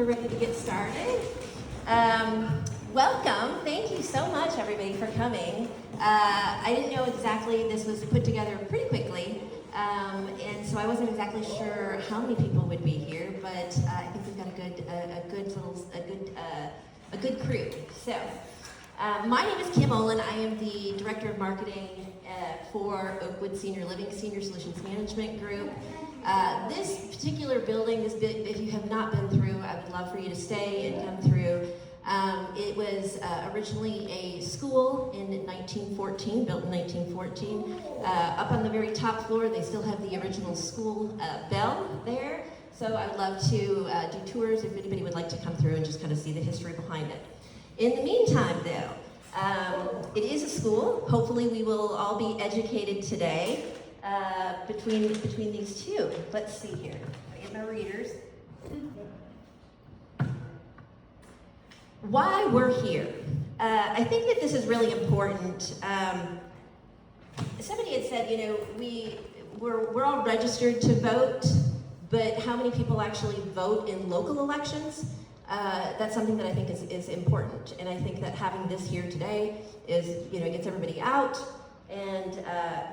we're ready to get started. Welcome. Thank you so much, everybody, for coming. I didn't know exactly, this was put together pretty quickly, and so I wasn't exactly sure how many people would be here, but I think we've got a good crew. So, my name is Kim Olin. I am the Director of Marketing for Oakwood Senior Living Senior Solutions Management Group. This particular building, if you have not been through, I would love for you to stay and come through. It was originally a school in 1914, built in 1914. Up on the very top floor, they still have the original school bell there. So I would love to do tours if anybody would like to come through and just kind of see the history behind it. In the meantime, though, it is a school. Hopefully we will all be educated today between these two. Let's see here. I get my readers. Why we're here. I think that this is really important. Somebody had said, you know, we're all registered to vote, but how many people actually vote in local elections? That's something that I think is important, and I think that having this here today is, you know, gets everybody out and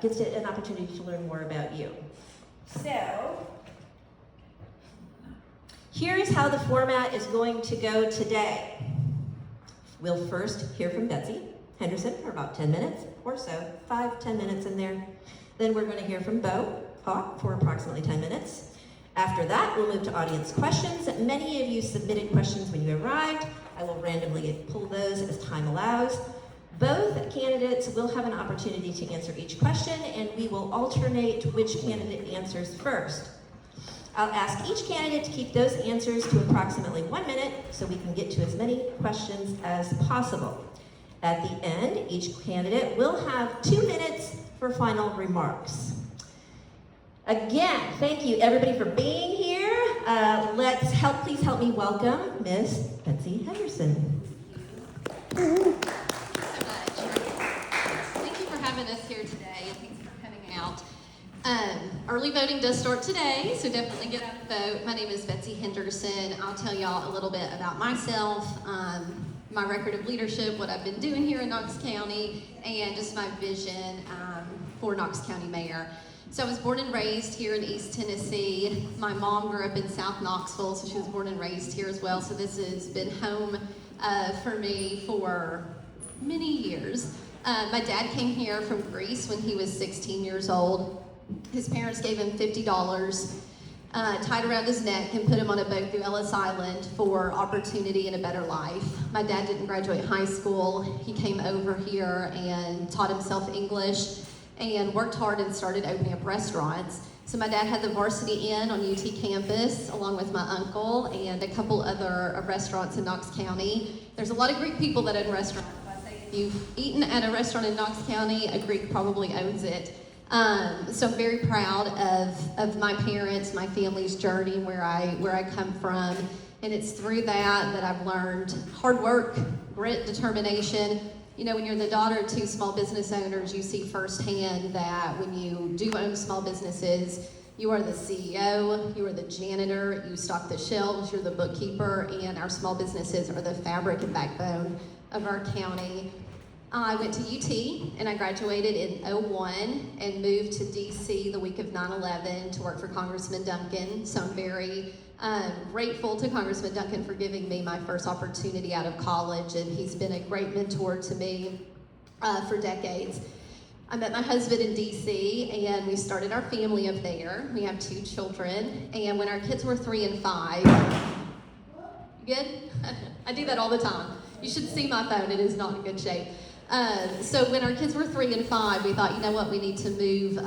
gets an opportunity to learn more about you. So, here's how the format is going to go today. We'll first hear from Betsy Henderson for about 10 minutes or so, 5-10 minutes in there. Then we're going to hear from Beau for approximately 10 minutes. After that, we'll move to audience questions. Many of you submitted questions when you arrived. I will randomly pull those as time allows. Both candidates will have an opportunity to answer each question, and we will alternate which candidate answers first. I'll ask each candidate to keep those answers to approximately 1 minute so we can get to as many questions as possible. At the end, each candidate will have 2 minutes for final remarks. Again, thank you everybody for being here. Please help me welcome Miss Betsy Henderson. Thank you so much. Thank you for having us here today, and thanks for coming out. Early voting does start today, so definitely get out and vote. My name is Betsy Henderson. I'll tell y'all a little bit about myself, my record of leadership, what I've been doing here in Knox County, and just my vision for Knox County Mayor. So I was born and raised here in East Tennessee. My mom grew up in South Knoxville, so she was born and raised here as well. So this has been home for me for many years. My dad came here from Greece when he was 16 years old. His parents gave him $50, tied around his neck, and put him on a boat through Ellis Island for opportunity and a better life. My dad didn't graduate high school. He came over here and taught himself English and worked hard and started opening up restaurants. So my dad had the Varsity Inn on UT campus, along with my uncle and a couple other restaurants in Knox County. There's a lot of Greek people that own restaurants. If you've eaten at a restaurant in Knox County, a Greek probably owns it. So I'm very proud of my parents, my family's journey, where I come from, and it's through that I've learned hard work, grit, determination. You know, when you're the daughter of 2 small business owners, you see firsthand that when you do own small businesses, you are the CEO, you are the janitor, you stock the shelves, you're the bookkeeper, and our small businesses are the fabric and backbone of our county. I went to UT and I graduated in 2001 and moved to DC the week of 9/11 to work for Congressman Duncan. So I'm very grateful to Congressman Duncan for giving me my first opportunity out of college, and he's been a great mentor to me for decades. I met my husband in DC and we started our family up there. We have 2 children, and when our kids were 3 and 5, you good? I do that all the time. You should see my phone, it is not in good shape. So when our kids were 3 and 5, we thought, you know what, we need to move,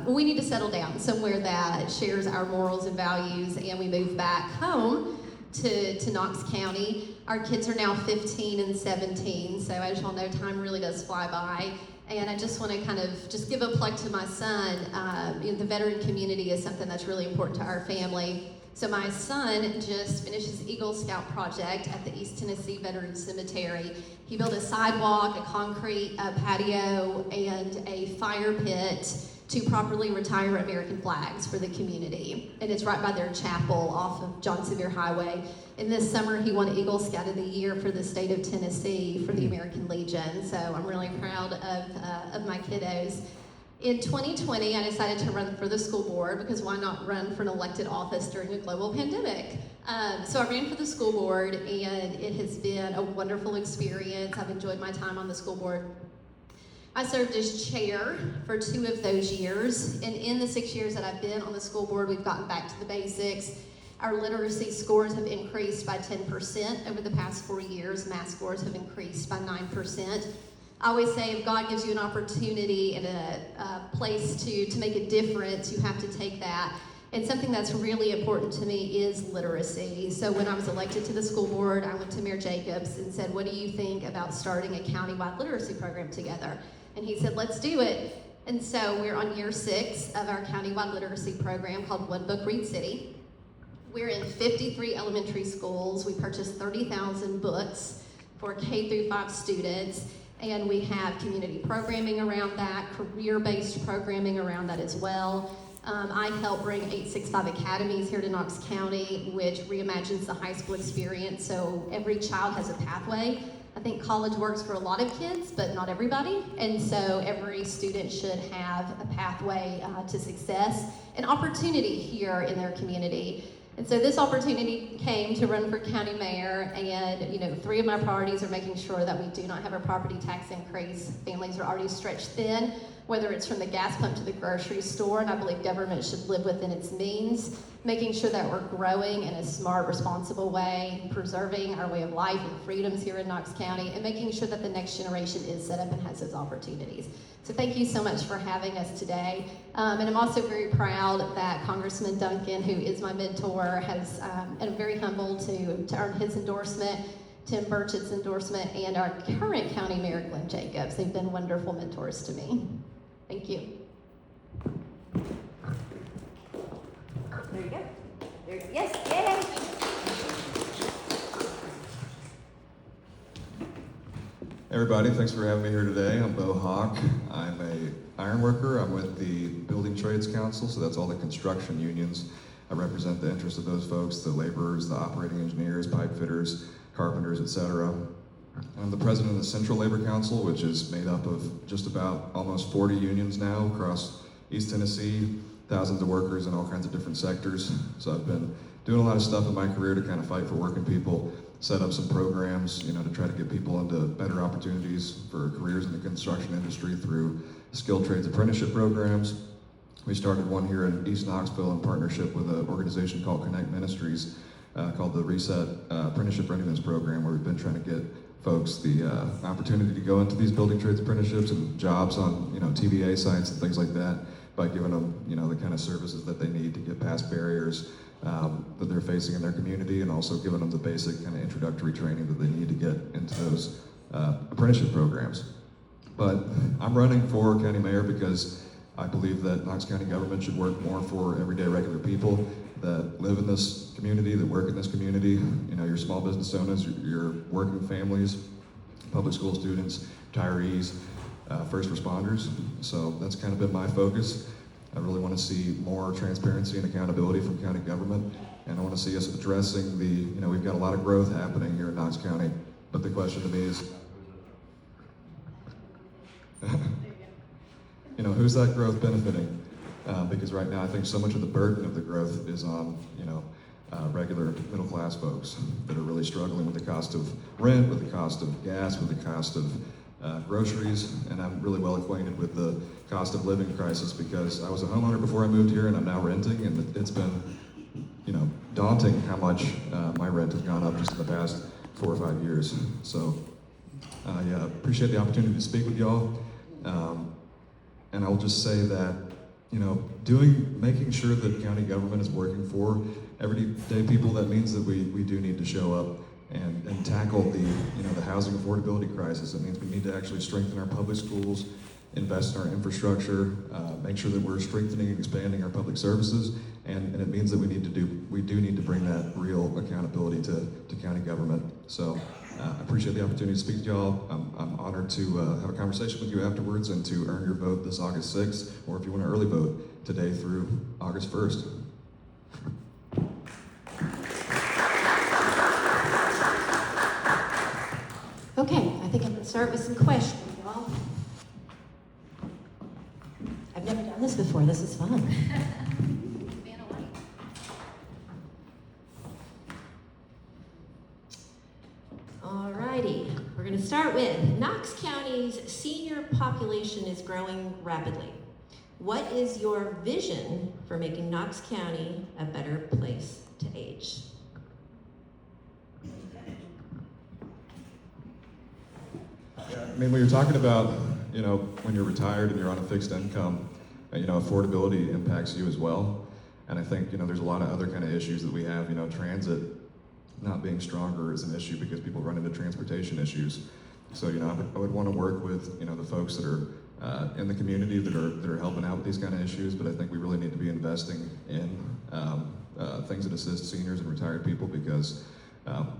we need to settle down somewhere that shares our morals and values, and we moved back home to Knox County. Our kids are now 15 and 17, so as y'all know, time really does fly by. And I just want to kind of just give a plug to my son. You know, the veteran community is something that's really important to our family. So my son just finished his Eagle Scout project at the East Tennessee Veterans Cemetery. He built a sidewalk, a concrete patio, and a fire pit to properly retire American flags for the community. And it's right by their chapel off of John Sevier Highway. And this summer he won Eagle Scout of the Year for the state of Tennessee for the American Legion. So I'm really proud of my kiddos. In 2020, I decided to run for the school board because why not run for an elected office during a global pandemic? So I ran for the school board, and it has been a wonderful experience. I've enjoyed my time on the school board. I served as chair for 2 of those years, and in the 6 years that I've been on the school board, we've gotten back to the basics. Our literacy scores have increased by 10% over the past 4 years. Math scores have increased by 9%. I always say if God gives you an opportunity and a place to make a difference, you have to take that. And something that's really important to me is literacy. So when I was elected to the school board, I went to Mayor Jacobs and said, what do you think about starting a countywide literacy program together? And he said, let's do it. And so we're on year 6 of our countywide literacy program called One Book Read City. We're in 53 elementary schools. We purchased 30,000 books for K through 5 students. And we have community programming around that, career-based programming around that as well. I help bring 865 Academies here to Knox County, which reimagines the high school experience, so every child has a pathway. I think college works for a lot of kids, but not everybody, and so every student should have a pathway to success, an opportunity here in their community. And so this opportunity came to run for county mayor, and 3 of my priorities are making sure that we do not have a property tax increase. Families are already stretched thin, whether it's from the gas pump to the grocery store, and I believe government should live within its means, making sure that we're growing in a smart, responsible way, preserving our way of life and freedoms here in Knox County, and making sure that the next generation is set up and has those opportunities. So thank you so much for having us today. And I'm also very proud that Congressman Duncan, who is my mentor, has, and I'm very humbled to earn his endorsement, Tim Burchett's endorsement, and our current County Mayor, Glenn Jacobs. They've been wonderful mentors to me. Thank you. There you go. There you go. Yes, yay! Everybody, thanks for having me here today. I'm Beau. I'm a iron worker. I'm with the Building Trades Council, so that's all the construction unions. I represent the interests of those folks, the laborers, the operating engineers, pipe fitters, carpenters, etc. I'm the president of the Central Labor Council, which is made up of just about almost 40 unions now across East Tennessee, thousands of workers in all kinds of different sectors. So I've been doing a lot of stuff in my career to kind of fight for working people, set up some programs, to try to get people into better opportunities for careers in the construction industry through skilled trades apprenticeship programs. We started one here in East Knoxville in partnership with an organization called Connect Ministries, called the Reset Apprenticeship Readiness Program, where we've been trying to get folks the opportunity to go into these building trades apprenticeships and jobs on TVA sites and things like that by giving them the kind of services that they need to get past barriers that they're facing in their community, and also giving them the basic kind of introductory training that they need to get into those apprenticeship programs. But I'm running for county mayor because I believe that Knox County government should work more for everyday regular people that live in this community, that work in this community, your small business owners, your working families, public school students, retirees, first responders. So that's kind of been my focus. I really want to see more transparency and accountability from county government, and I want to see us addressing we've got a lot of growth happening here in Knox County, but the question to me is, who's that growth benefiting? Because right now I think so much of the burden of the growth is on, regular middle class folks that are really struggling with the cost of rent, with the cost of gas, with the cost of groceries, and I'm really well acquainted with the cost of living crisis because I was a homeowner before I moved here and I'm now renting, and it's been, daunting how much my rent has gone up just in the past 4 or 5 years. So I appreciate the opportunity to speak with y'all, and I'll just say that, making sure that county government is working for everyday people, that means that we do need to show up and tackle the housing affordability crisis. It means we need to actually strengthen our public schools invest in our infrastructure, make sure that we're strengthening and expanding our public services, and it means that we do need to bring that real accountability to county government. So I appreciate the opportunity to speak to y'all. I'm honored to have a conversation with you afterwards and to earn your vote this August 6th, or if you want to early vote, today through August 1st. Okay, I think I'm gonna start with some questions, y'all. I've never done this before, this is fun. Alrighty, we're gonna start with, Knox County's senior population is growing rapidly. What is your vision for making Knox County a better place to age? I mean, when you're talking about, when you're retired and you're on a fixed income, affordability impacts you as well. And I think, there's a lot of other kind of issues that we have, transit not being stronger is an issue because people run into transportation issues. So, I would want to work with, the folks that are in the community that are helping out with these kind of issues, but I think we really need to be investing in things that assist seniors and retired people because,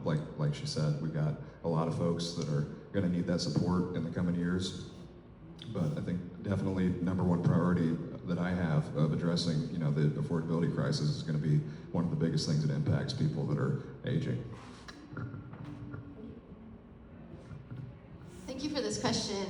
like she said, we've got a lot of folks that are going to need that support in the coming years. But I think definitely number one priority that I have of addressing, the affordability crisis is going to be one of the biggest things that impacts people that are aging. Thank you for this question.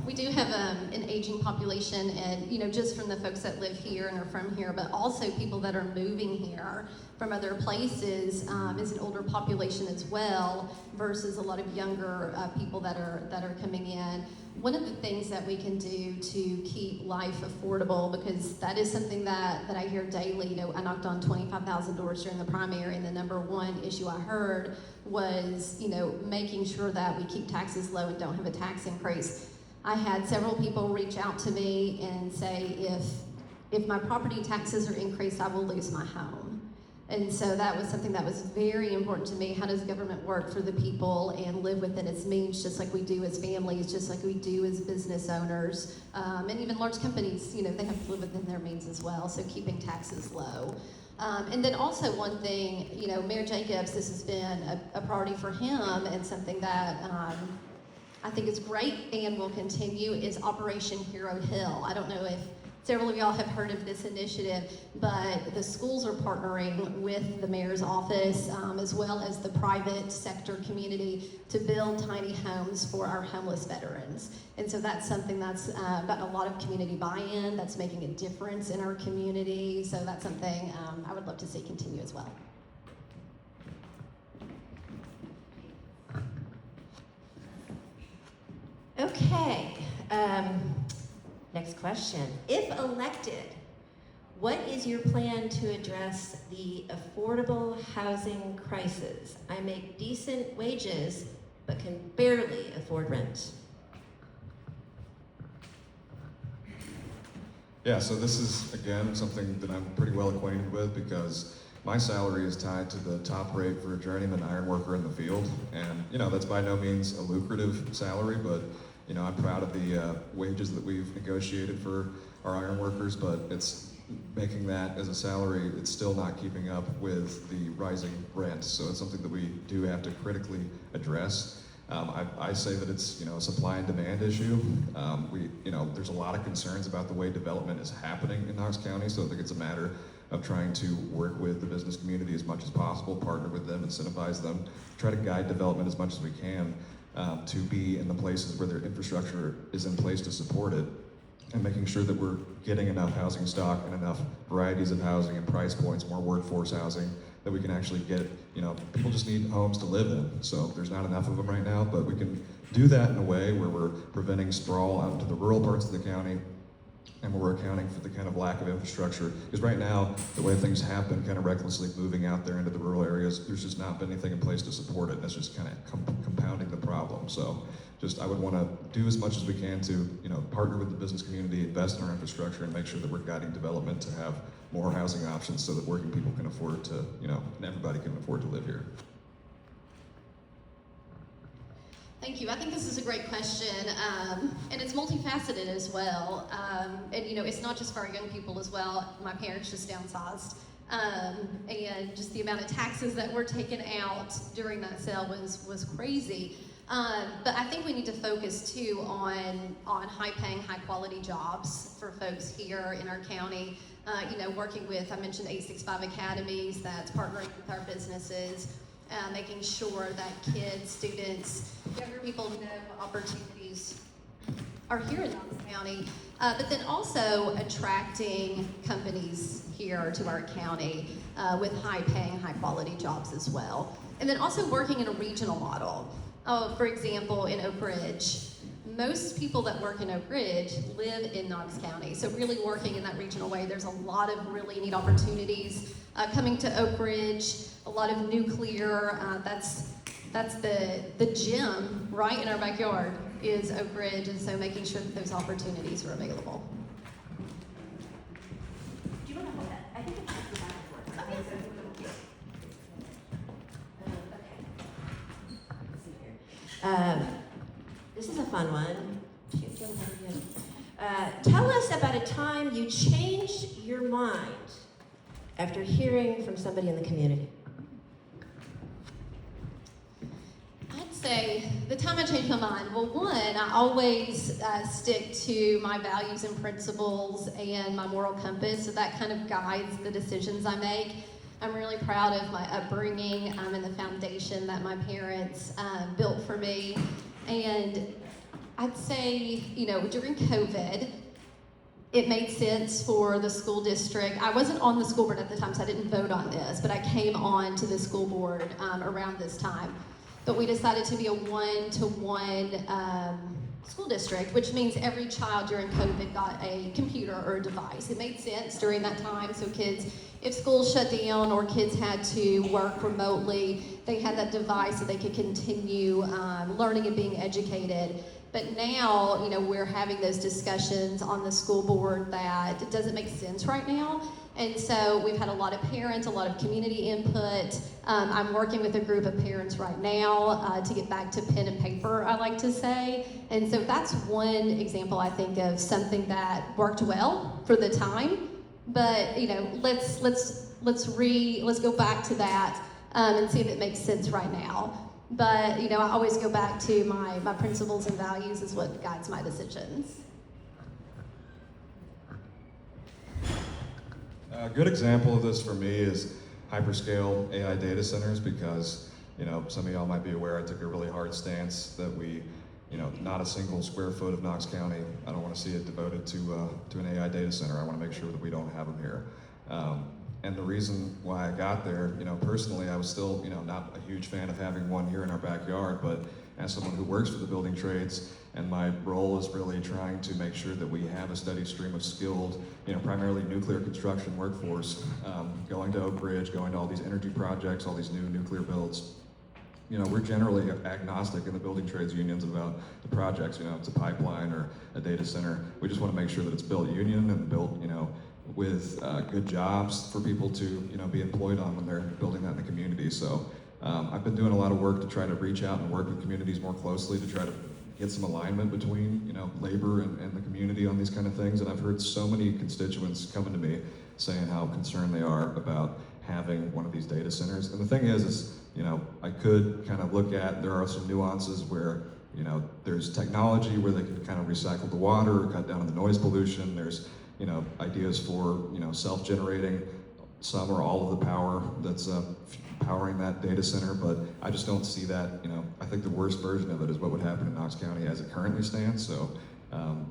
We do have an aging population, and just from the folks that live here and are from here, but also people that are moving here from other places is an older population as well, versus a lot of younger people that are coming in. One of the things that we can do to keep life affordable, because that is something that I hear daily. I knocked on 25,000 doors during the primary, and the number one issue I heard was, making sure that we keep taxes low and don't have a tax increase. I had several people reach out to me and say, if my property taxes are increased, I will lose my home. And so that was something that was very important to me. How does government work for the people and live within its means, just like we do as families, just like we do as business owners, and even large companies, they have to live within their means as well, so keeping taxes low. And then also one thing, Mayor Jacobs, this has been a priority for him, and something that I think is great and will continue is Operation Hero Hill. I don't know if several of y'all have heard of this initiative, but the schools are partnering with the mayor's office as well as the private sector community to build tiny homes for our homeless veterans. And so that's something that's gotten a lot of community buy-in, that's making a difference in our community. So that's something I would love to see continue as well. Okay, next question. If elected, what is your plan to address the affordable housing crisis? I make decent wages, but can barely afford rent. Yeah, so this is, again, something that I'm pretty well acquainted with because my salary is tied to the top rate for a journeyman iron worker in the field. And, that's by no means a lucrative salary, but, I'm proud of the wages that we've negotiated for our iron workers, but it's making that as a salary, it's still not keeping up with the rising rent. So it's something that we do have to critically address. I say that it's a supply and demand issue. There's a lot of concerns about the way development is happening in Knox County, so I think it's a matter of trying to work with the business community as much as possible, partner with them, incentivize them, try to guide development as much as we can to be in the places where their infrastructure is in place to support it, and making sure that we're getting enough housing stock and enough varieties of housing and price points, more workforce housing, that we can actually get, people just need homes to live in. So there's not enough of them right now, but we can do that in a way where we're preventing sprawl out into the rural parts of the county, and we're accounting for the kind of lack of infrastructure. Because right now, the way things have been kind of recklessly moving out there into the rural areas, there's just not been anything in place to support it, and that's just kind of compounding the problem. So I would want to do as much as we can to, partner with the business community, invest in our infrastructure, and make sure that we're guiding development to have more housing options so that working people can afford to, and everybody can afford to live here. Thank you. I think this is a great question, and it's multifaceted as well. And you know, it's not just for our young people as well. My parents just downsized, and just the amount of taxes that were taken out during that sale was crazy. But I think we need to focus too on high-paying, high-quality jobs for folks here in our county. You know, working with, I mentioned 865 Academies, that's partnering with our businesses, making sure that kids, students, younger people know what opportunities are here in Knox County, but then also attracting companies here to our county with high-paying, high-quality jobs as well. And then also working in a regional model. For example, in Oak Ridge, most people that work in Oak Ridge live in Knox County, so really working in that regional way. There's a lot of really neat opportunities coming to Oak Ridge, a lot of nuclear. That's the gym right in our backyard is Oak Ridge, and so making sure that those opportunities are available. Do you want to hold that? I think it's back and forth. Okay. Let's see here. This is a fun one. Tell us about a time you changed your mind after hearing from somebody in the community. I'd say the time I changed my mind, well, one, I always stick to my values and principles and my moral compass, so that kind of guides the decisions I make. I'm really proud of my upbringing and the foundation that my parents built for me. And I'd say, you know, during COVID, it made sense for the school district. I wasn't on the school board at the time, so I didn't vote on this, but I came on to the school board around this time. But we decided to be a one-to-one school district, which means every child during COVID got a computer or a device. It made sense during that time, so kids, if schools shut down or kids had to work remotely, they had that device so they could continue learning and being educated. But now, you know, we're having those discussions on the school board that it doesn't make sense right now. And so we've had a lot of parents, a lot of community input. I'm working with a group of parents right now to get back to pen and paper, I like to say. And so that's one example, I think, of something that worked well for the time. But, you know, let's go back to that and see if it makes sense right now. But, you know, I always go back to my principles and values is what guides my decisions. A good example of this for me is hyperscale AI data centers, because, you know, some of y'all might be aware I took a really hard stance that we, you know, not a single square foot of Knox County, I don't want to see it devoted to an AI data center. I want to make sure that we don't have them here. And the reason why I got there, you know, personally, I was still, you know, not a huge fan of having one here in our backyard, but as someone who works for the building trades, and my role is really trying to make sure that we have a steady stream of skilled, you know, primarily nuclear construction workforce, going to Oak Ridge, going to all these energy projects, all these new nuclear builds. You know, we're generally agnostic in the building trades unions about the projects, you know, it's a pipeline or a data center. We just want to make sure that it's built union and built, you know, with good jobs for people to, you know, be employed on when they're building that in the community. So I've been doing a lot of work to try to reach out and work with communities more closely to try to get some alignment between, you know, labor and the community on these kind of things. And I've heard so many constituents coming to me saying how concerned they are about having one of these data centers. And the thing is, you know, I could kind of look at, there are some nuances where, you know, there's technology where they can kind of recycle the water or cut down on the noise pollution. There's, you know, ideas for, you know, self-generating some or all of the power that's powering that data center, but I just don't see that. You know, I think the worst version of it is what would happen in Knox County as it currently stands. So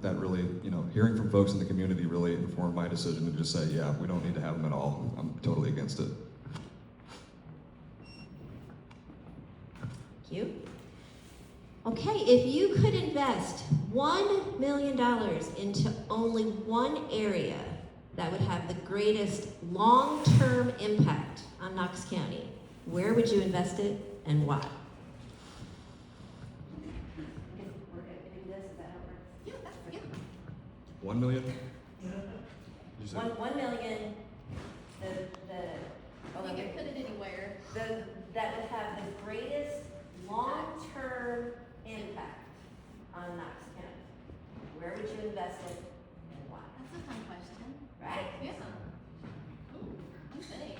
that really, you know, hearing from folks in the community really informed my decision to just say, yeah, we don't need to have them at all. I'm totally against it. Thank you. Okay, if you could invest $1 million into only one area that would have the greatest long-term impact on Knox County, where would you invest it and why? Yeah. 1 million? You said- 1 million. You can put it anywhere. That would have the greatest long-term impact on Knox County? Where would you invest it and why? That's a fun question. Right? Yeah. Ooh, I'm sitting.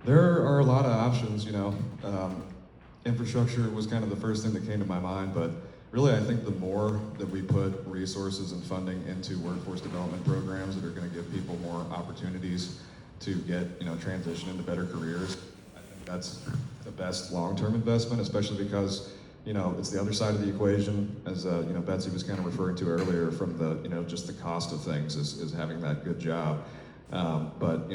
There are a lot of options, infrastructure was kind of the first thing that came to my mind, but really I think the more that we put resources and funding into workforce development programs that are going to give people more opportunities to get, transition into better careers, I think that's the best long-term investment, especially because, it's the other side of the equation, as, Betsy was kind of referring to earlier, from the, just the cost of things is having that good job. But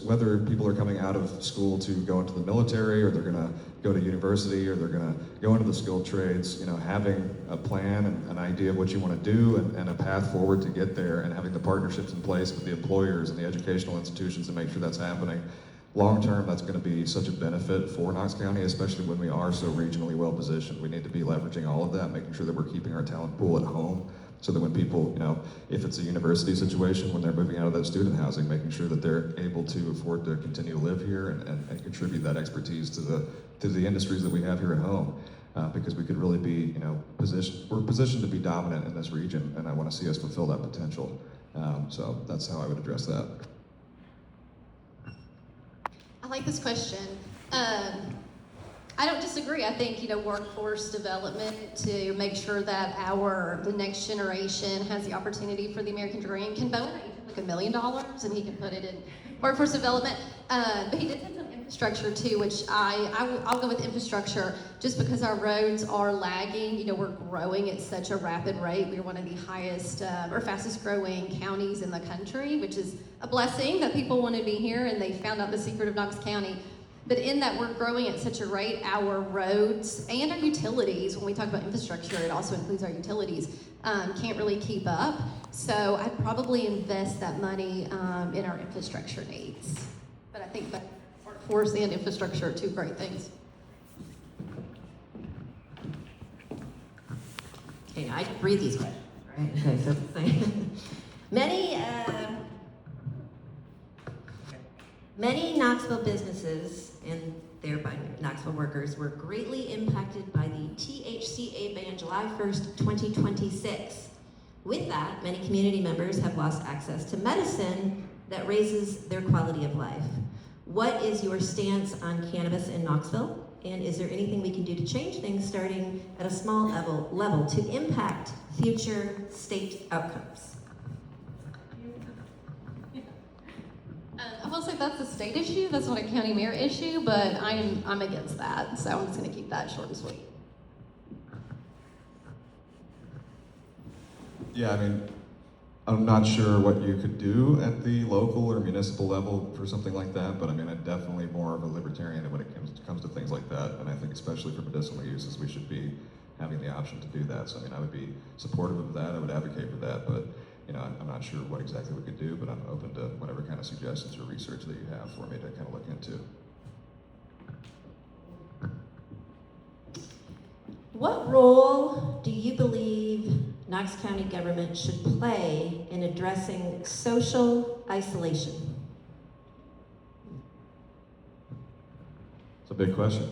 whether people are coming out of school to go into the military, or they're going to go to university, or they're going to go into the skilled trades, having a plan and an idea of what you want to do and a path forward to get there, and having the partnerships in place with the employers and the educational institutions to make sure that's happening. Long term, that's going to be such a benefit for Knox County, especially when we are so regionally well positioned. We need to be leveraging all of that, making sure that we're keeping our talent pool at home, so that when people, if it's a university situation, when they're moving out of that student housing, making sure that they're able to afford to continue to live here and contribute that expertise to the industries that we have here at home. Because we could really be, we're positioned to be dominant in this region, and I want to see us fulfill that potential. So that's how I would address that. I like this question. I don't disagree. I think, workforce development to make sure that the next generation has the opportunity for the American dream. Can Beau like $1 million and he can put it in workforce development? But he did hit on infrastructure too, which I'll go with infrastructure just because our roads are lagging. We're growing at such a rapid rate. We're one of the highest or fastest growing counties in the country, which is a blessing that people want to be here and they found out the secret of Knox County. But in that we're growing at such a rate, our roads and our utilities, when we talk about infrastructure, it also includes our utilities, can't really keep up. So I'd probably invest that money in our infrastructure needs. But I think that workforce and infrastructure are two great things. Okay, now I can read these questions, right? Okay, so many Knoxville businesses and thereby Knoxville workers were greatly impacted by the THCA ban July 1st, 2026. With that, many community members have lost access to medicine that raises their quality of life. What is your stance on cannabis in Knoxville? And is there anything we can do to change things starting at a small level to impact future state outcomes? I will say that's a state issue. That's not a county mayor issue, but I'm against that. So I'm just going to keep that short and sweet. Yeah, I'm not sure what you could do at the local or municipal level for something like that, but I'm definitely more of a libertarian when it comes to things like that. And I think especially for medicinal uses, we should be having the option to do that. So I would be supportive of that. I would advocate for that, but I'm not sure what exactly we could do, but I'm open to whatever kind of suggestions or research that you have for me to kind of look into. What role do you believe Knox County government should play in addressing social isolation? It's a big question.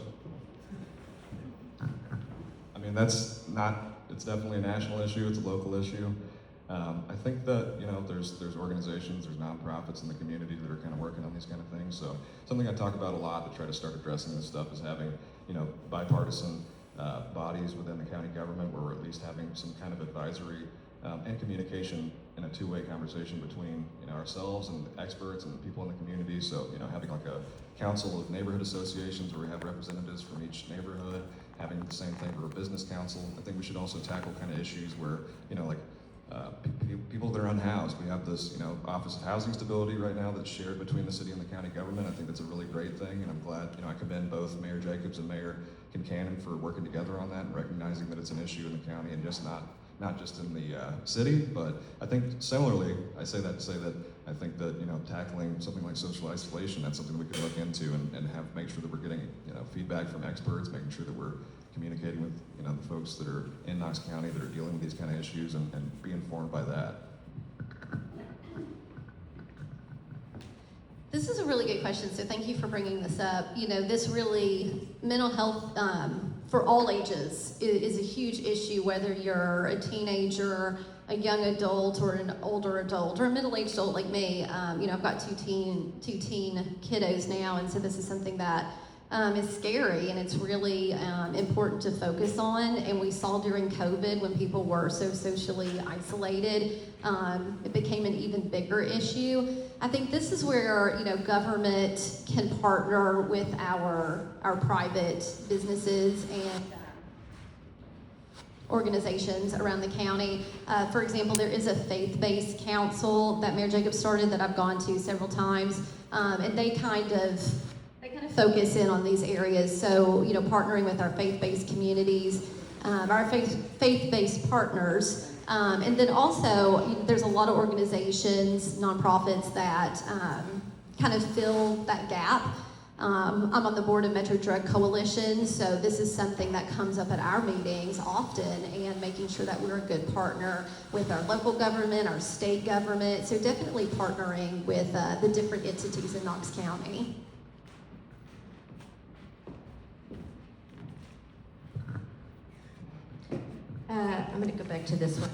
It's definitely a national issue, it's a local issue. I think that, there's organizations, there's nonprofits in the community that are kind of working on these kind of things. So something I talk about a lot to try to start addressing this stuff is having, bipartisan bodies within the county government where we're at least having some kind of advisory and communication in a two-way conversation between ourselves and experts and people in the community. So having like a council of neighborhood associations where we have representatives from each neighborhood, having the same thing for a business council. I think we should also tackle kind of issues where people that are unhoused. We have this Office of Housing Stability right now that's shared between the city and the county government. I think that's a really great thing, and I'm glad I commend both Mayor Jacobs and Mayor Kincannon for working together on that and recognizing that it's an issue in the county and just not just in the city. But I think similarly, I say that to say that I think that tackling something like social isolation, that's something we could look into and make sure that we're getting feedback from experts, making sure that we're communicating with the folks that are in Knox County that are dealing with these kind of issues and be informed by that. This is a really good question, so thank you for bringing this up. You know, this really, mental health for all ages is a huge issue, whether you're a teenager, a young adult, or an older adult, or a middle-aged adult like me. You know, I've got two teen kiddos now, and so this is something that is scary, and it's really important to focus on. And we saw during COVID, when people were so socially isolated, it became an even bigger issue. I think this is where, you know, government can partner with our private businesses and organizations around the county. For example, there is a faith-based council that Mayor Jacobs started that I've gone to several times, and they kind of focus in on these areas. So, you know, partnering with our faith-based communities, our faith-based partners, and then also, you know, there's a lot of organizations, nonprofits that kind of fill that gap. I'm on the board of Metro Drug Coalition, so this is something that comes up at our meetings often, and making sure that we're a good partner with our local government, our state government, so definitely partnering with the different entities in Knox County. I'm going to go back to this one.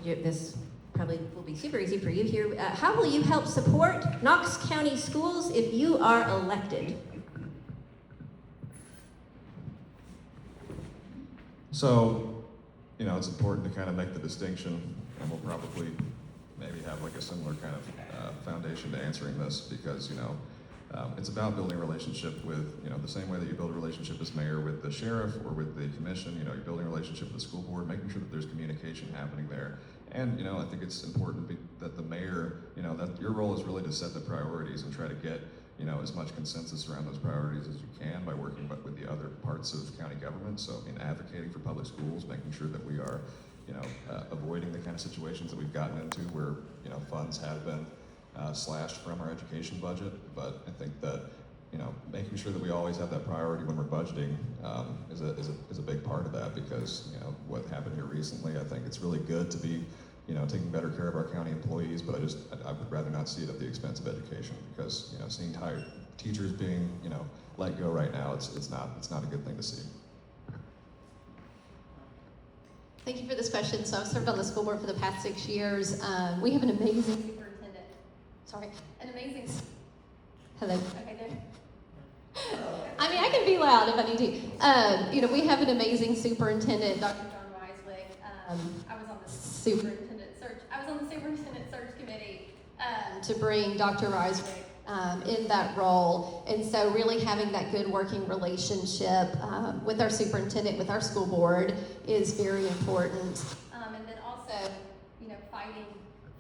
This probably will be super easy for you here. How will you help support Knox County schools if you are elected? So, you know, it's important to kind of make the distinction, and we'll probably maybe have like a similar kind of foundation to answering this, because, you know, it's about building a relationship with, you know, the same way that you build a relationship as mayor with the sheriff or with the commission. You know, you're building a relationship with the school board, making sure that there's communication happening there. And, you know, I think it's important that the mayor, you know, that your role is really to set the priorities and try to get, you know, as much consensus around those priorities as you can by working with the other parts of county government. So, I mean, advocating for public schools, making sure that we are, you know, avoiding the kind of situations that we've gotten into where, you know, funds have been slashed from our education budget. But I think that, you know, making sure that we always have that priority when we're budgeting is a big part of that, because, you know, what happened here recently, I think it's really good to be, you know, taking better care of our county employees, but I would rather not see it at the expense of education, because, you know, seeing tired teachers being, you know, let go right now, it's not a good thing to see. Thank you for this question. So I've served on the school board for the past 6 years. We have an amazing superintendent. Hello. Okay, there. I mean, I can be loud if I need to. You know, we have an amazing superintendent, Dr. John Weiswick. I was on the superintendent search committee to bring Dr. Weiswick in that role, and so really having that good working relationship with our superintendent, with our school board, is very important. And then also, you know, fighting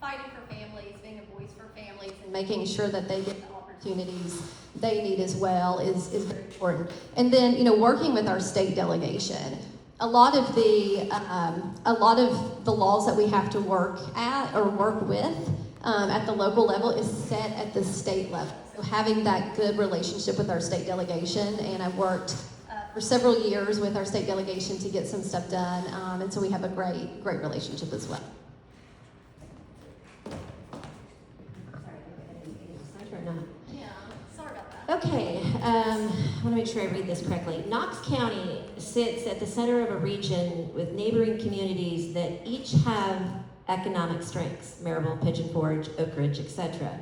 for families, being a voice for families, and making sure that they get the opportunities they need as well is very important. And then, you know, working with our state delegation. A lot of the laws that we have to work at or work with at the local level is set at the state level. So having that good relationship with our state delegation, and I've worked for several years with our state delegation to get some stuff done, and so we have a great relationship as well. Okay, I want to make sure I read this correctly. Knox County sits at the center of a region with neighboring communities that each have economic strengths: Maryville, Pigeon Forge, Oak Ridge, etc.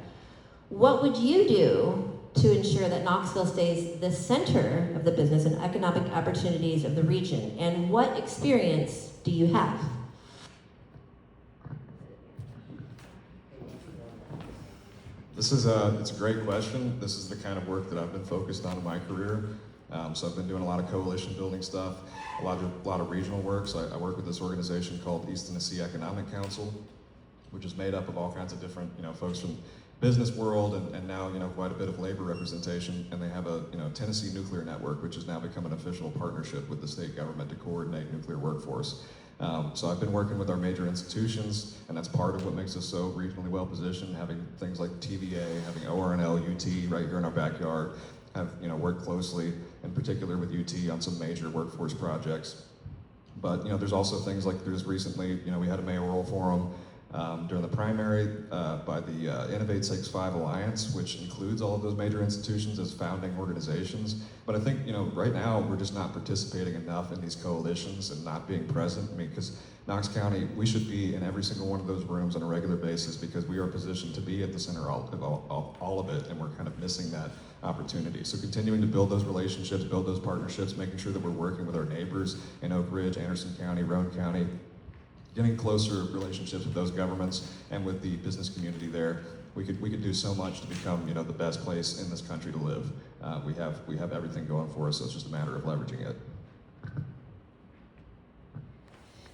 What would you do to ensure that Knoxville stays the center of the business and economic opportunities of the region? And what experience do you have? It's a great question. This is the kind of work that I've been focused on in my career. So I've been doing a lot of coalition building stuff, a lot of regional work. So I work with this organization called East Tennessee Economic Council, which is made up of all kinds of different, you know, folks from business world and now, you know, quite a bit of labor representation. And they have a, you know, Tennessee Nuclear Network, which has now become an official partnership with the state government to coordinate nuclear workforce. So I've been working with our major institutions, and that's part of what makes us so regionally well positioned, having things like TVA, having ORNL, UT right here in our backyard, have, you know, worked closely, in particular with UT on some major workforce projects. But, you know, there's also things like there's recently, you know, we had a mayoral forum during the primary by the Innovate 65 Alliance, which includes all of those major institutions as founding organizations. But I think, right now we're just not participating enough in these coalitions and not being present. I mean, because Knox County, we should be in every single one of those rooms on a regular basis because we are positioned to be at the center of all of it, and we're kind of missing that opportunity. So continuing to build those relationships, build those partnerships, making sure that we're working with our neighbors in Oak Ridge, Anderson County, Roane County, getting closer relationships with those governments and with the business community there. We could do so much to become, the best place in this country to live. We have everything going for us, so it's just a matter of leveraging it.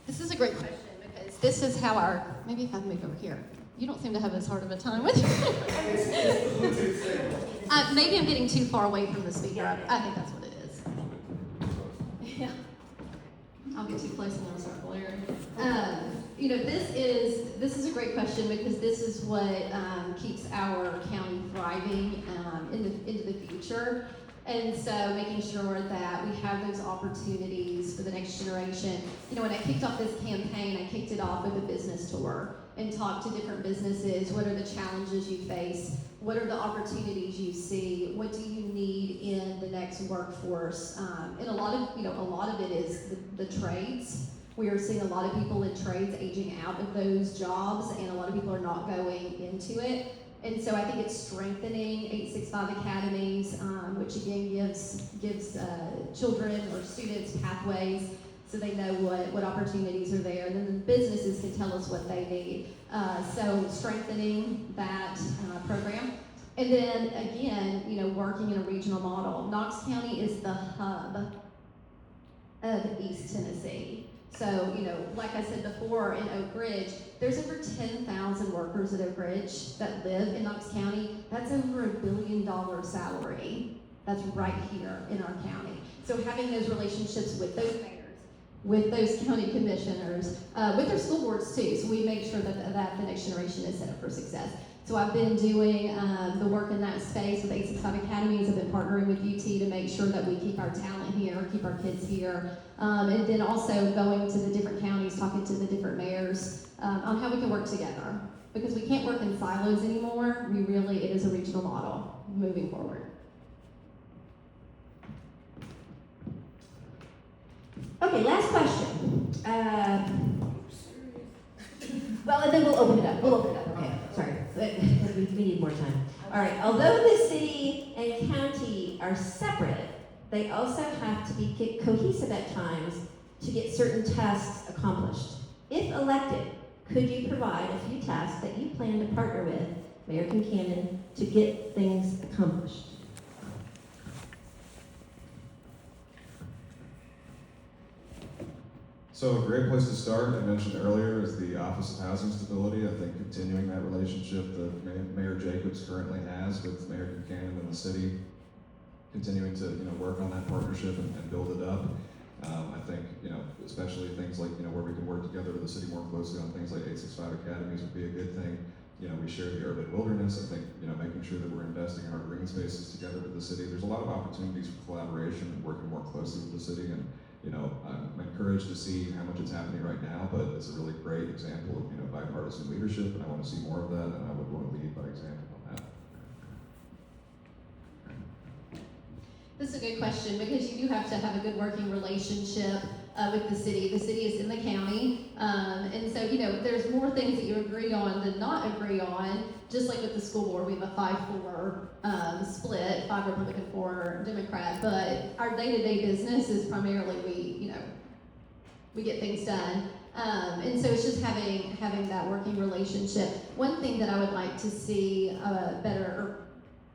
This is a great question because this is how maybe if I move over here. You don't seem to have as hard of a time with it. Maybe I'm getting too far away from the speaker. I think that's what it is. Yeah. I'll get too close and I'll start blaring. This is a great question because this is what keeps our county thriving into the future. And so making sure that we have those opportunities for the next generation. When I kicked off this campaign, I kicked it off with a business tour and talked to different businesses. What are the challenges you face? What are the opportunities you see? What do you need in the next workforce? And a lot of it is the trades. We are seeing a lot of people in trades aging out of those jobs, and a lot of people are not going into it. And so I think it's strengthening 865 academies, which again gives children or students pathways so they know what opportunities are there. And then the businesses can tell us what they need. So strengthening that program. And then again, working in a regional model. Knox County is the hub of East Tennessee. So, like I said before, in Oak Ridge, there's over 10,000 workers at Oak Ridge that live in Knox County. That's over $1 billion salary. That's right here in our county. So having those relationships with those mayors, with those county commissioners, with their school boards too, so we make sure that the next generation is set up for success. So I've been doing the work in that space with 865 Academies. I've been partnering with UT to make sure that we keep our talent here, keep our kids here, and then also going to the different counties, talking to the different mayors on how we can work together. Because we can't work in silos anymore. It is a regional model moving forward. Okay, last question. Well, and then we'll open it up. Okay, sorry. We need more time. All right, although the city and county are separate, they also have to be cohesive at times to get certain tasks accomplished. If elected, could you provide a few tasks that you plan to partner with Mayor Kincannon to get things accomplished? So a great place to start, I mentioned earlier, is the Office of Housing Stability. I think continuing that relationship that Mayor Jacobs currently has with Mayor Kincannon and the city, continuing to work on that partnership and build it up. I think especially things like where we can work together with the city more closely on things like 865 Academies would be a good thing. We share the urban wilderness. I think making sure that we're investing in our green spaces together with the city. There's a lot of opportunities for collaboration and working more closely with the city. And I'm encouraged to see how much it's happening right now, but it's a really great example of bipartisan leadership, and I want to see more of that, and I would want to lead by example on that. This is a good question because you do have to have a good working relationship with the city. The city is in the county, and so there's more things that you agree on than not agree on. Just like with the school board, we have a 5-4 split, 5 Republican, 4 Democrat. But our day-to-day business is primarily we get things done, and so it's just having that working relationship. One thing that I would like to see better.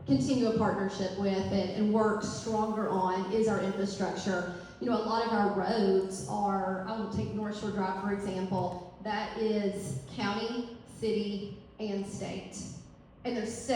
Continue a partnership with and work stronger on is our infrastructure. A lot of our roads are, I will take North Shore Drive for example, that is county, city, and state. And there's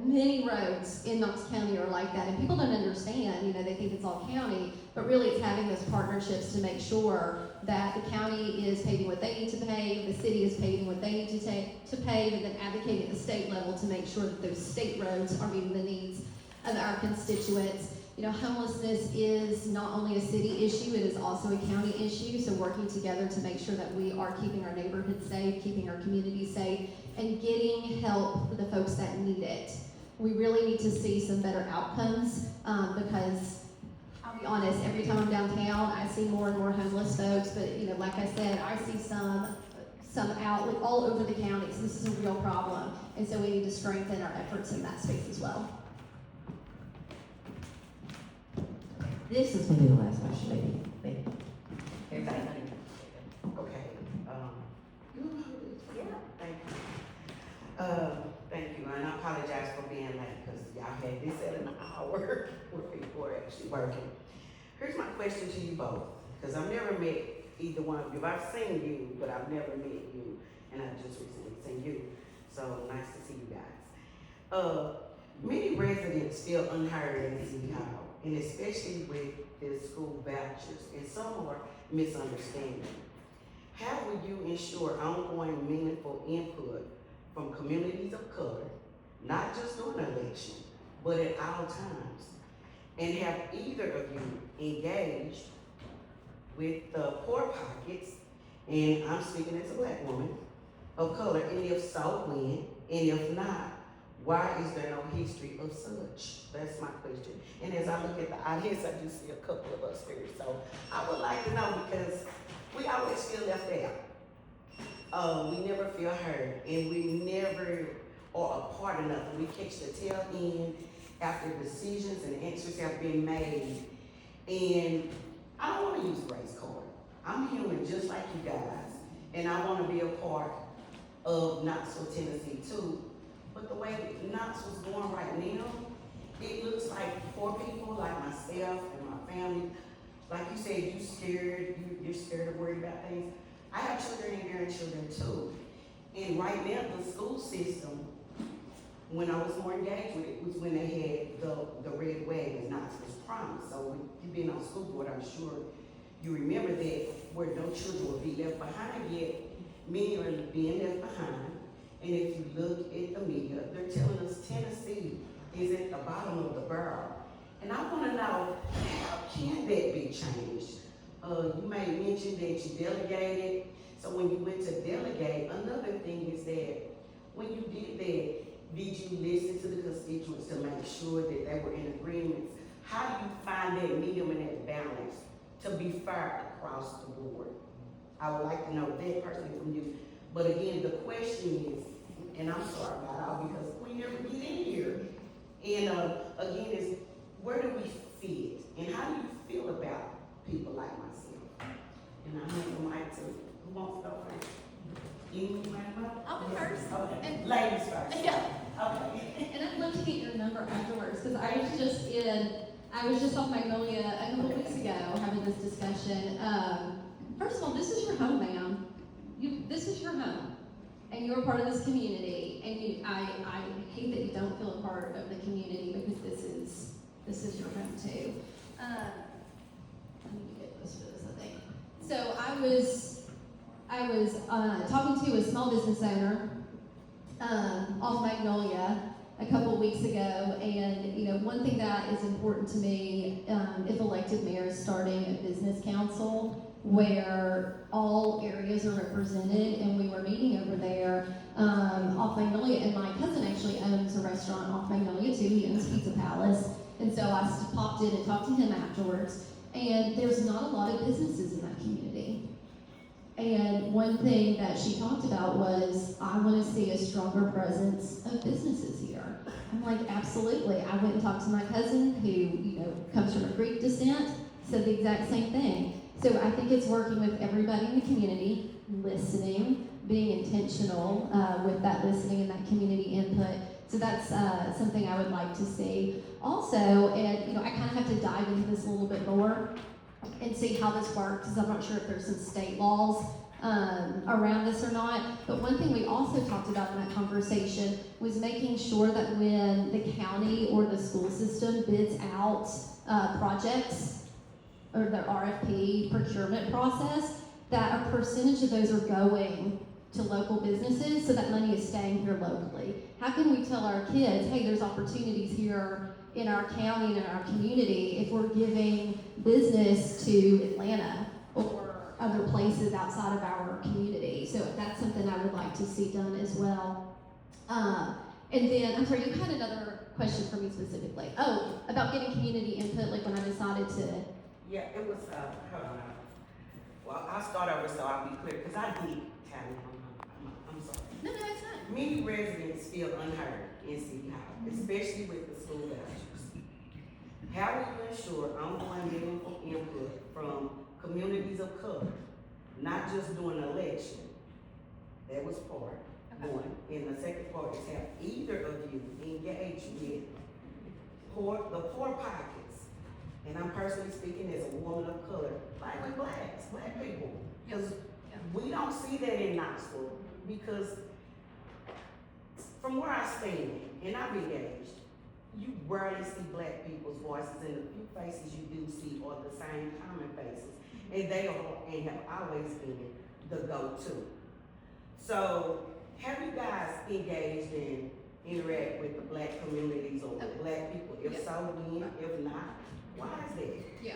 many roads in Knox County are like that, and people don't understand, they think it's all county, but really it's having those partnerships to make sure that the county is paving what they need to pave, the city is paving what they need to pave, and then advocating at the state level to make sure that those state roads are meeting the needs of our constituents. homelessness is not only a city issue, it is also a county issue. So working together to make sure that we are keeping our neighborhood safe, keeping our community safe, and getting help for the folks that need it. We really need to see some better outcomes because I'll be honest, every time I'm downtown, I see more and more homeless folks. But like I said, I see some out all over the county. So this is a real problem, and so we need to strengthen our efforts in that space as well. This is going to be the last question, maybe. Everybody, honey. Okay, yeah, thank you. Thank you, and I apologize for being late, because y'all had this at an hour where people are actually working. Here's my question to you both, because I've never met either one of you. I've seen you, but I've never met you, and I've just recently seen you, so nice to see you guys. Many residents feel unheard in City Hall, and especially with the school vouchers, and some are misunderstanding. How will you ensure ongoing meaningful input from communities of color, not just during an election, but at all times? And have either of you engaged with the poor pockets, and I'm speaking as a Black woman, of color, and if so, when? And if not, why is there no history of such? That's my question. And as I look at the audience, I do see a couple of us here. So I would like to know, because we always feel left out. We never feel heard, and we never are a part of nothing. We catch the tail end after decisions and answers have been made. And I don't want to use the race card. I'm human just like you guys, and I want to be a part of Knoxville, Tennessee too. But the way Knoxville's going right now, it looks like poor people like myself and my family, like you said, you're scared of worrying about things. I have children and grandchildren too. And right now, the school system, when I was more engaged with it, was when they had the red wagon, Knoxville's Promise. So you've been on school board, I'm sure you remember that, where no children will be left behind, yet many are being left behind. And if you look at the media, they're telling us Tennessee is at the bottom of the barrel. And I want to know, how can that be changed? You may mention that you delegated. So when you went to delegate, another thing is that when you did that, did you listen to the constituents to make sure that they were in agreement? How do you find that medium and that balance to be fair across the board? I would like to know that personally from you. But again, the question is, and I'm sorry about all, because we never get in here. And again, is where do we fit? And how do you feel about people like myself? And I'm going to mic to, who wants to go first? I'll go first. Okay, And, ladies first. yeah. Okay. And I'd love to get your number afterwards, because I was just off Magnolia a couple weeks ago having this discussion. First of all, this is your home, ma'am. This is your home. And you're a part of this community, and I hate that you don't feel a part of the community, because this is your home too. I need to get close to this, I think. So I was talking to a small business owner off Magnolia a couple of weeks ago, and one thing that is important to me, if elected mayor, is starting a business council where all areas are represented, and we were meeting over there off Magnolia, and my cousin actually owns a restaurant off Magnolia too. He owns Pizza Palace, and so I popped in and talked to him afterwards, and there's not a lot of businesses in that community. And one thing that she talked about was, I want to see a stronger presence of businesses here. I'm like, absolutely. I went and talked to my cousin who, comes from a Greek descent, said the exact same thing. So I think it's working with everybody in the community, listening, being intentional with that listening and that community input. So that's something I would like to see. Also, and I kind of have to dive into this a little bit more and see how this works, because I'm not sure if there's some state laws around this or not. But one thing we also talked about in that conversation was making sure that when the county or the school system bids out projects, or their RFP procurement process, that a percentage of those are going to local businesses, so that money is staying here locally. How can we tell our kids, hey, there's opportunities here in our county and in our community if we're giving business to Atlanta or other places outside of our community. So that's something I would like to see done as well. And then, I'm sorry, you had another question for me specifically. Oh, about getting community input, like when I decided to. Yeah, it was, hold on. Well, I'll start over so I'll be clear, because I did tell you, I'm sorry. No, it's not. Many residents feel unheard in City Hall, especially with the school vouchers. How will you ensure ongoing meaningful input from communities of color, not just during an election? That was part one. And the second part is have either of you engage with the poor pockets. And I'm personally speaking as a woman of color, like with black people. Because we don't see that in Knoxville, because from where I stand, and I've engaged, you rarely see black people's voices, and the few faces you do see are the same common faces. And they are, and have always been, the go-to. So, have you guys engaged and interact with the black communities or with black people? If so, when? If not, why is that? Yeah.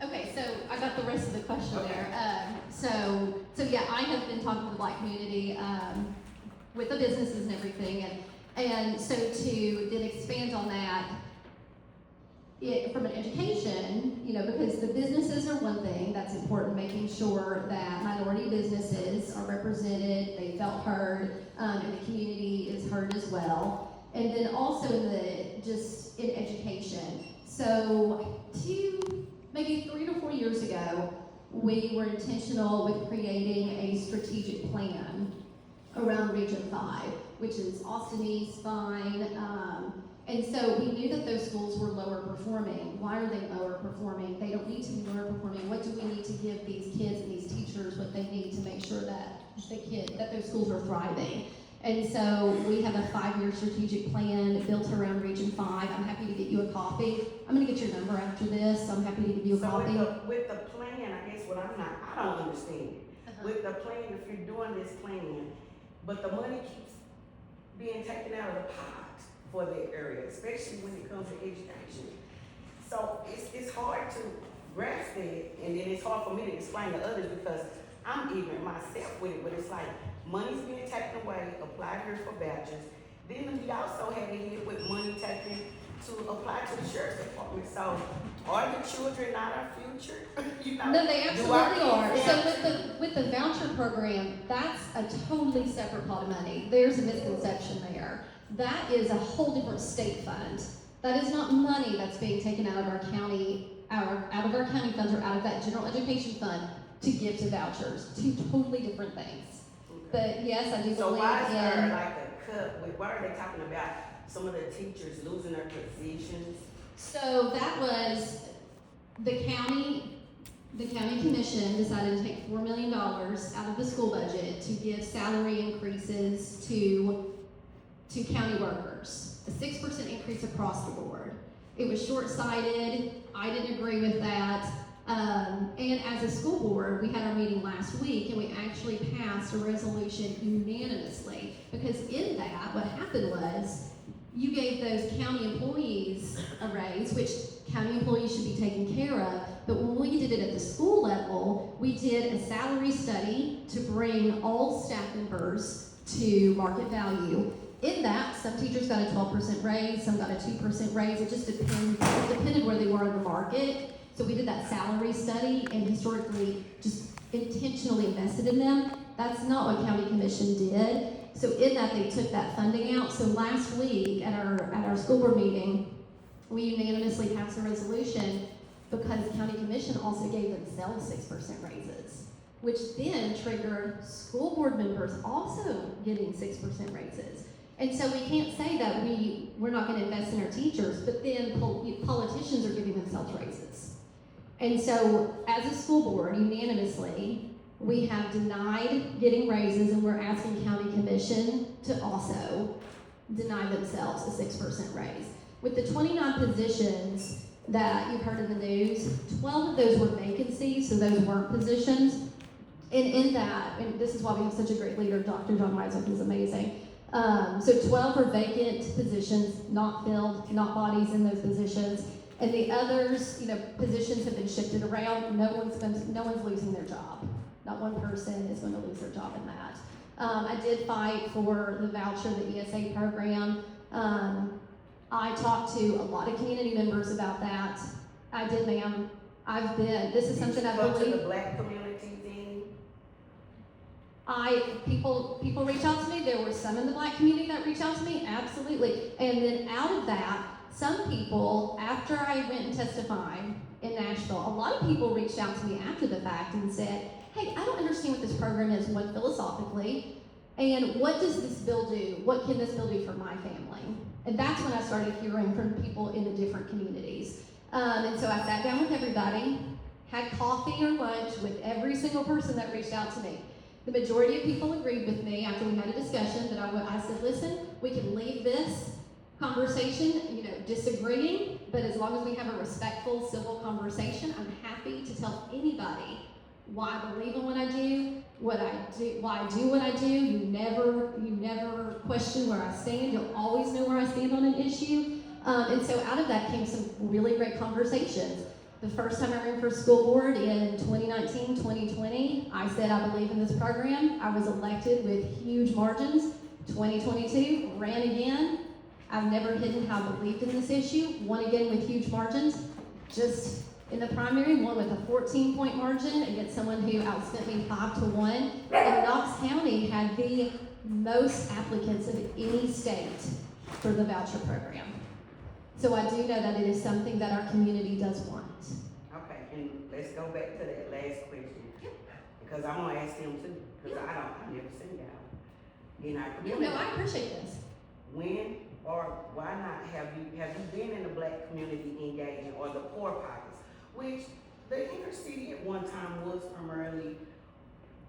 Okay, so I got the rest of the question Okay. there. So yeah, I have been talking to the black community with the businesses and everything, and so to then expand on that, from an education, because the businesses are one thing that's important, making sure that minority businesses are represented, they felt heard, and the community is heard as well. And then also in education. So maybe 3 to 4 years ago, we were intentional with creating a strategic plan around Region 5, which is Austin East, Vine, and so we knew that those schools were lower performing. Why are they lower performing? They don't need to be lower performing. What do we need to give these kids and these teachers what they need to make sure that that those schools are thriving? And so we have a 5-year strategic plan built around Region 5. I'm happy to get you a copy. I'm gonna get your number after this, so I'm happy to give you a copy. With the plan, I guess I don't understand. With the plan, if you're doing this plan, but the money keeps being taken out of the pot for the area, especially when it comes to education. So it's hard to grasp it, and then it's hard for me to explain to others because I'm ignorant myself with it, but it's like money's being taken away, applied here for vouchers. Then we also had a hit with money taken to apply to the sheriff's department. So are the children not our future? No, they absolutely are. So with the voucher program, that's a totally separate pot of money. There's a misconception there. That is a whole different state fund. That is not money that's being taken out of our county, out of our county funds or out of that general education fund to give to vouchers. 2 totally different things. But yes, I do So believe why is there in. like a cut? Why are they talking about some of the teachers losing their positions? So that was the county commission decided to take $4 million out of the school budget to give salary increases to county workers, a 6% increase across the board. It was short-sighted. I didn't agree with that. And as a school board, we had our meeting last week and we actually passed a resolution unanimously because in that, what happened was you gave those county employees a raise, which county employees should be taken care of, but when we did it at the school level, we did a salary study to bring all staff members to market value. In that, some teachers got a 12% raise, some got a 2% raise, it just depended where they were in the market. So we did that salary study and historically just intentionally invested in them. That's not what County Commission did. So in that, they took that funding out. So last week at our school board meeting, we unanimously passed a resolution because County Commission also gave themselves 6% raises, which then triggered school board members also getting 6% raises. And so we can't say that we're not going to invest in our teachers, but then politicians are giving themselves raises. And so as a school board, unanimously, we have denied getting raises and we're asking County Commission to also deny themselves a 6% raise. With the 29 positions that you've heard in the news, 12 of those were vacancies, so those weren't positions. And in that, and this is why we have such a great leader, Dr. John Weiser, who's amazing. So 12 are vacant positions, not filled, not bodies in those positions. And the others, positions have been shifted around. No one's losing their job. Not one person is going to lose their job in that. I did fight for the voucher, the ESA program. I talked to a lot of community members about that. I did, ma'am. This is something I believe. Did you go to the black community thing? People reach out to me. There were some in the black community that reached out to me, absolutely. And then out of that, some people, after I went and testified in Nashville, a lot of people reached out to me after the fact and said, hey, I don't understand what this program is, one, philosophically, and what does this bill do? What can this bill do for my family? And that's when I started hearing from people in the different communities. And so I sat down with everybody, had coffee or lunch with every single person that reached out to me. The majority of people agreed with me after we had a discussion that I said, listen, we can leave this conversation, disagreeing, but as long as we have a respectful, civil conversation, I'm happy to tell anybody why I believe in what I do, why I do what I do. You never question where I stand. You'll always know where I stand on an issue. And so out of that came some really great conversations. The first time I ran for school board in 2019, 2020, I said I believe in this program. I was elected with huge margins. 2022, ran again. I've never hidden how I believed in this issue. Won again with huge margins. Just in the primary, won with a 14-point margin against someone who outspent me 5-1. And Knox County had the most applicants of any state for the voucher program. So I do know that it is something that our community does want. Okay, and let's go back to that last question. Because I'm gonna ask them too, because I've never seen that in our community. I appreciate this. When or why not have you been in the black community engagement or the poor pockets, which the inner city at one time was primarily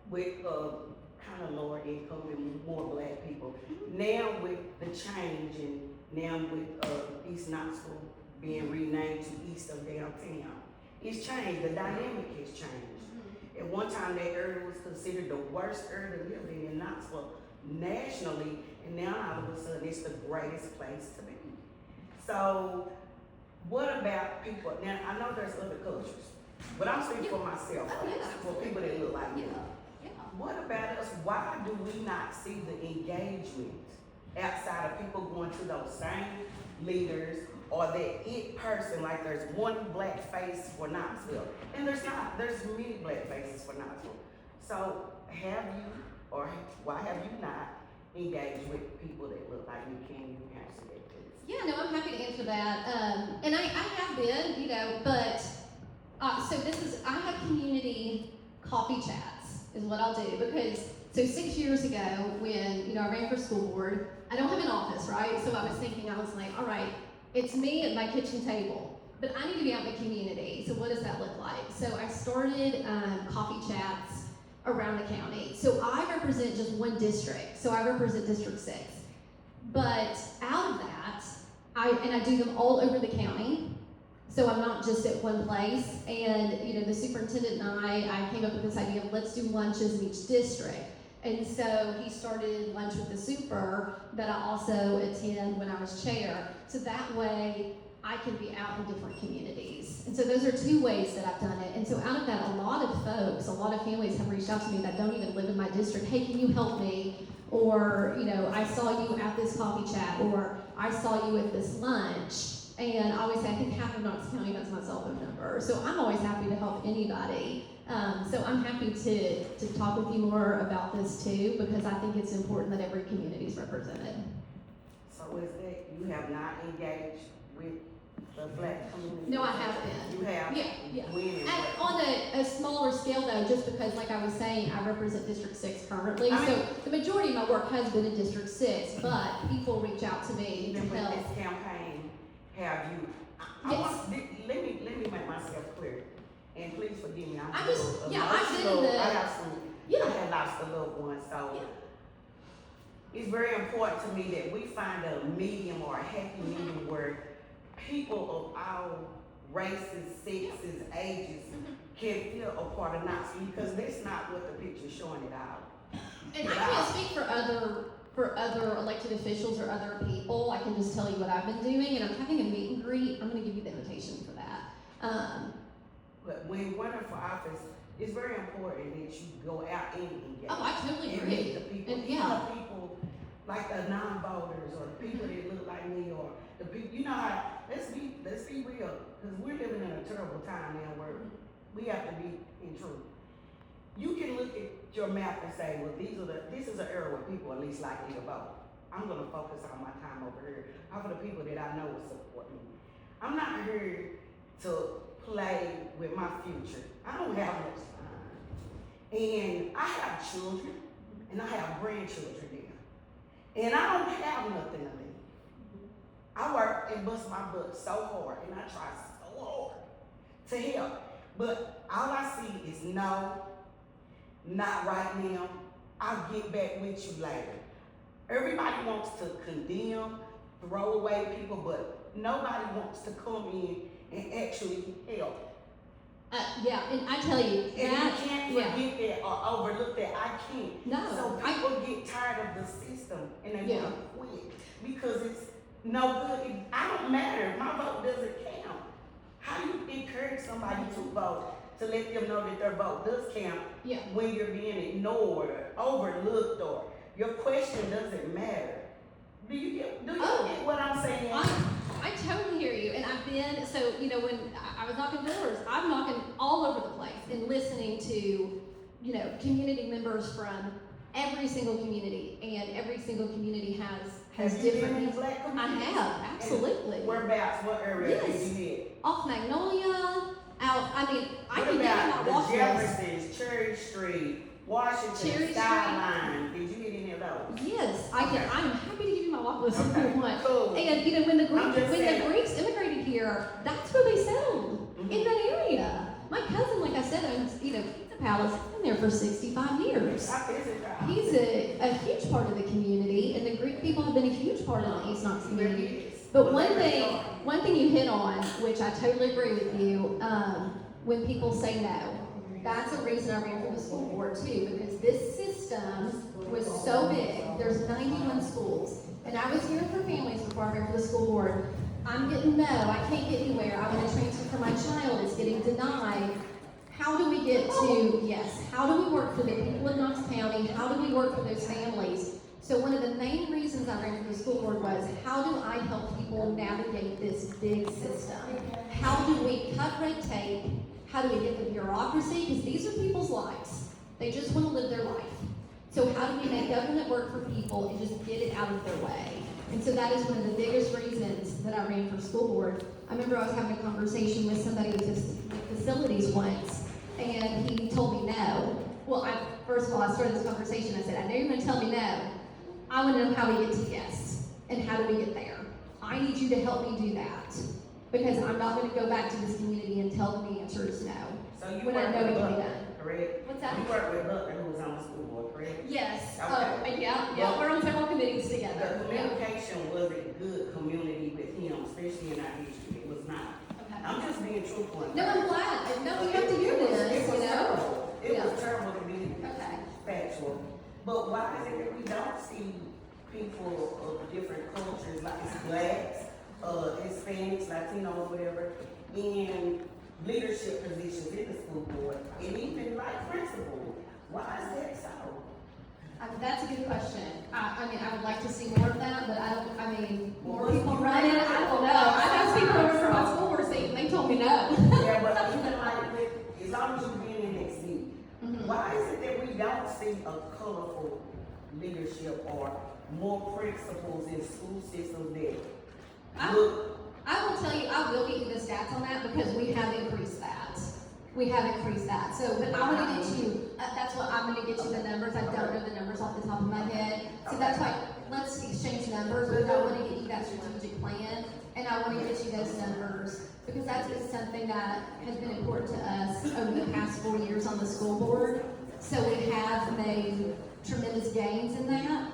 with kind of lower income and more black people. Now with the change and now with East Knoxville being renamed to East of Downtown, it's changed. The dynamic has changed. At one time that area was considered the worst area to live in Knoxville nationally, and now all of a sudden it's the greatest place to be. So what about people? Now I know there's other cultures, but I'm speaking for myself, for people that look like me. What about us? Why do we not see the engagement outside of people going to those same leaders or that it person, like there's one black face for Knoxville, and there's not, there's many black faces for Knoxville. So have you, or why have you not engaged with people that look like you? Can you answer that, please? Yeah, no, I'm happy to answer that. And I have been, but, so I have community coffee chats is what I'll do, because, so 6 years ago when, I ran for school board, I don't have an office, right? So I was thinking, I was like, all right, it's me at my kitchen table, but I need to be out in the community. So what does that look like? So I started coffee chats around the county. So I represent just one district. So I represent District 6. But out of that, I do them all over the county. So I'm not just at one place. And the superintendent and I came up with this idea of let's do lunches in each district. And so he started lunch with the super that I also attend when I was chair. So that way I can be out in different communities. And so those are two ways that I've done it. And so out of that, a lot of folks, a lot of families have reached out to me that don't even live in my district. Hey, can you help me? Or, I saw you at this coffee chat, or I saw you at this lunch. And I always say, I think half of Knox County knows my cell phone number. So I'm always happy to help anybody. So I'm happy to talk with you more about this too, because I think it's important that every community is represented. So is that you have not engaged with the black community? No, I have been. You have? Yeah. When? On a smaller scale though, just because like I was saying, I represent District 6 currently. So the majority of my work has been in District 6, but people reach out to me to Even with help. this campaign, have you, Yes. let me make myself clear. And please forgive me, I did in the- I had lost a loved one, so it's very important to me that we find a medium or a happy medium where people of all races, sexes, ages can feel a part of Knoxville, because that's not what the picture's showing at all. And I can't speak for other for other elected officials or other people. I can just tell you what I've been doing, and I'm having a meet and greet. I'm going to give you the invitation for that. But when you're running for office, it's very important that you go out and engage. Oh, I totally And agree. meet the people, And you know, yeah. people like the non-voters or the people that look like me or the people, you know how, let's be real, because we're living in a terrible time now where we have to be in truth. You can look at your map and say, well, this is an area where people are least likely to vote. I'm gonna focus on my time over here, over the people that I know will support me. I'm not here to play with my future. I don't have much time. And I have children, and I have grandchildren there. And I don't have nothing to leave. I work and bust my butt so hard, and I try so hard to help. But all I see is no, not right now. I'll get back with you later. Everybody wants to condemn, throw away people, but nobody wants to come in and actually help. Yeah, and I tell you, And that, you can't yeah. forget that or overlook that. I can't. No, So people get tired of the system and they Yeah. want to quit because it's no good. I don't matter. My vote doesn't count. How do you encourage somebody to vote to let them know that their vote does count Yeah. when you're being ignored or overlooked or your question doesn't matter? Do you get what I'm saying? I totally hear you, and I've been, so, you know, when I was knocking doors, I'm knocking all over the place and listening to, you know, community members from every single community, and every single community has Have you been different in needs. black I communities? have, absolutely. Whereabouts? What area Yes. did you hit? Off Magnolia, out, I mean, I What can give you my about walk the list. Jeffersons, Cherry Street, Washington, Cherry Street? Skyline? Did you hit any of those? Yes, I can, Okay. I'm happy to give you my walk list if Okay, you want. cool. And, you know, when the I'm just saying. Greeks immigrated here, that's where they settled, Mhm. in that area. My cousin, like I said, owns, you know, Pizza Palace, he's been there for 65 years. I visit y'all. He's a huge part of the community, and the Greek people have been a huge part of the East Knox community. But one thing you hit on, which I totally agree with you, when people say no, that's a reason I ran for the school board too, because this system was so big. There's 91 schools, and I was hearing from families before I ran for the school board. I'm getting no, I can't get anywhere. I want to transfer for my child. It's getting denied. How do we get to, yes, how do we work for the people in Knox County? How do we work for those families? So one of the main reasons I ran for the school board was, how do I help people navigate this big system? How do we cut red tape? How do we get the bureaucracy? Because these are people's lives. They just want to live their life. So how do we make government work for people and just get it out of their way? And so that is one of the biggest reasons that I ran for school board. I remember I was having a conversation with somebody with facilities once, and he told me no. Well, first of all, I started this conversation. I said, I know you're going to tell me no. I want to know how we get to yes, and how do we get there. I need you to help me do that, because I'm not going to go back to this community and tell them the answer is no. So you when I work know it with can be Butler, done. correct? What's that? You work with Butler, who was on the school board, correct? Yes. Okay. Yeah, we're on several committees The together. communication wasn't good community with him, especially in our district. It was not. Okay. I'm just being truthful. No, I'm glad. No, you have to hear this, It was you know? terrible. It Yeah. was terrible to be Okay. factual. But why is it that we don't see people of different cultures, like it's blacks, Hispanics, Latinos, whatever, in leadership positions in the school board, and even like principals? Why is that so? That's a good question. I mean, I would like to see more of that, but more people running, I don't know. I've asked people over for my school board seat, and they told me no. Yeah, but even like with, as long as you've been in that seat, Mhm. why is it that we don't see a colorful leadership or more principals in school systems that look? I will tell you, I will get you the stats on that, because we have increased that. We have increased that. So, but I want to get you, that's what I'm going to get you the numbers. I don't know the numbers off the top of my head. So that's why, let's exchange numbers, because I want to get you that strategic plan, and I want to get you those numbers, because that's been something that has been important to us over the past 4 years on the school board. So we have made tremendous gains in that,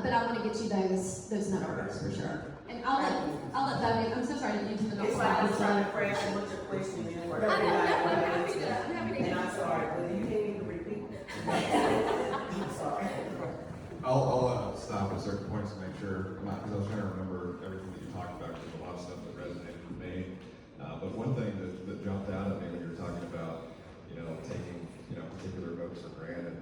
but I want to get you those numbers for sure. And I'll let Beau, I'm so sorry to use the It's like I'm trying to crash and what your question is. I'm happy to. And I'm sorry, but you didn't even repeat. I'm sorry. I'll stop and at certain points to make sure, because I was trying to remember everything that you talked about, because there's a lot of stuff that resonated with me. But one thing that jumped out at me when you were talking about, taking, particular votes for granted.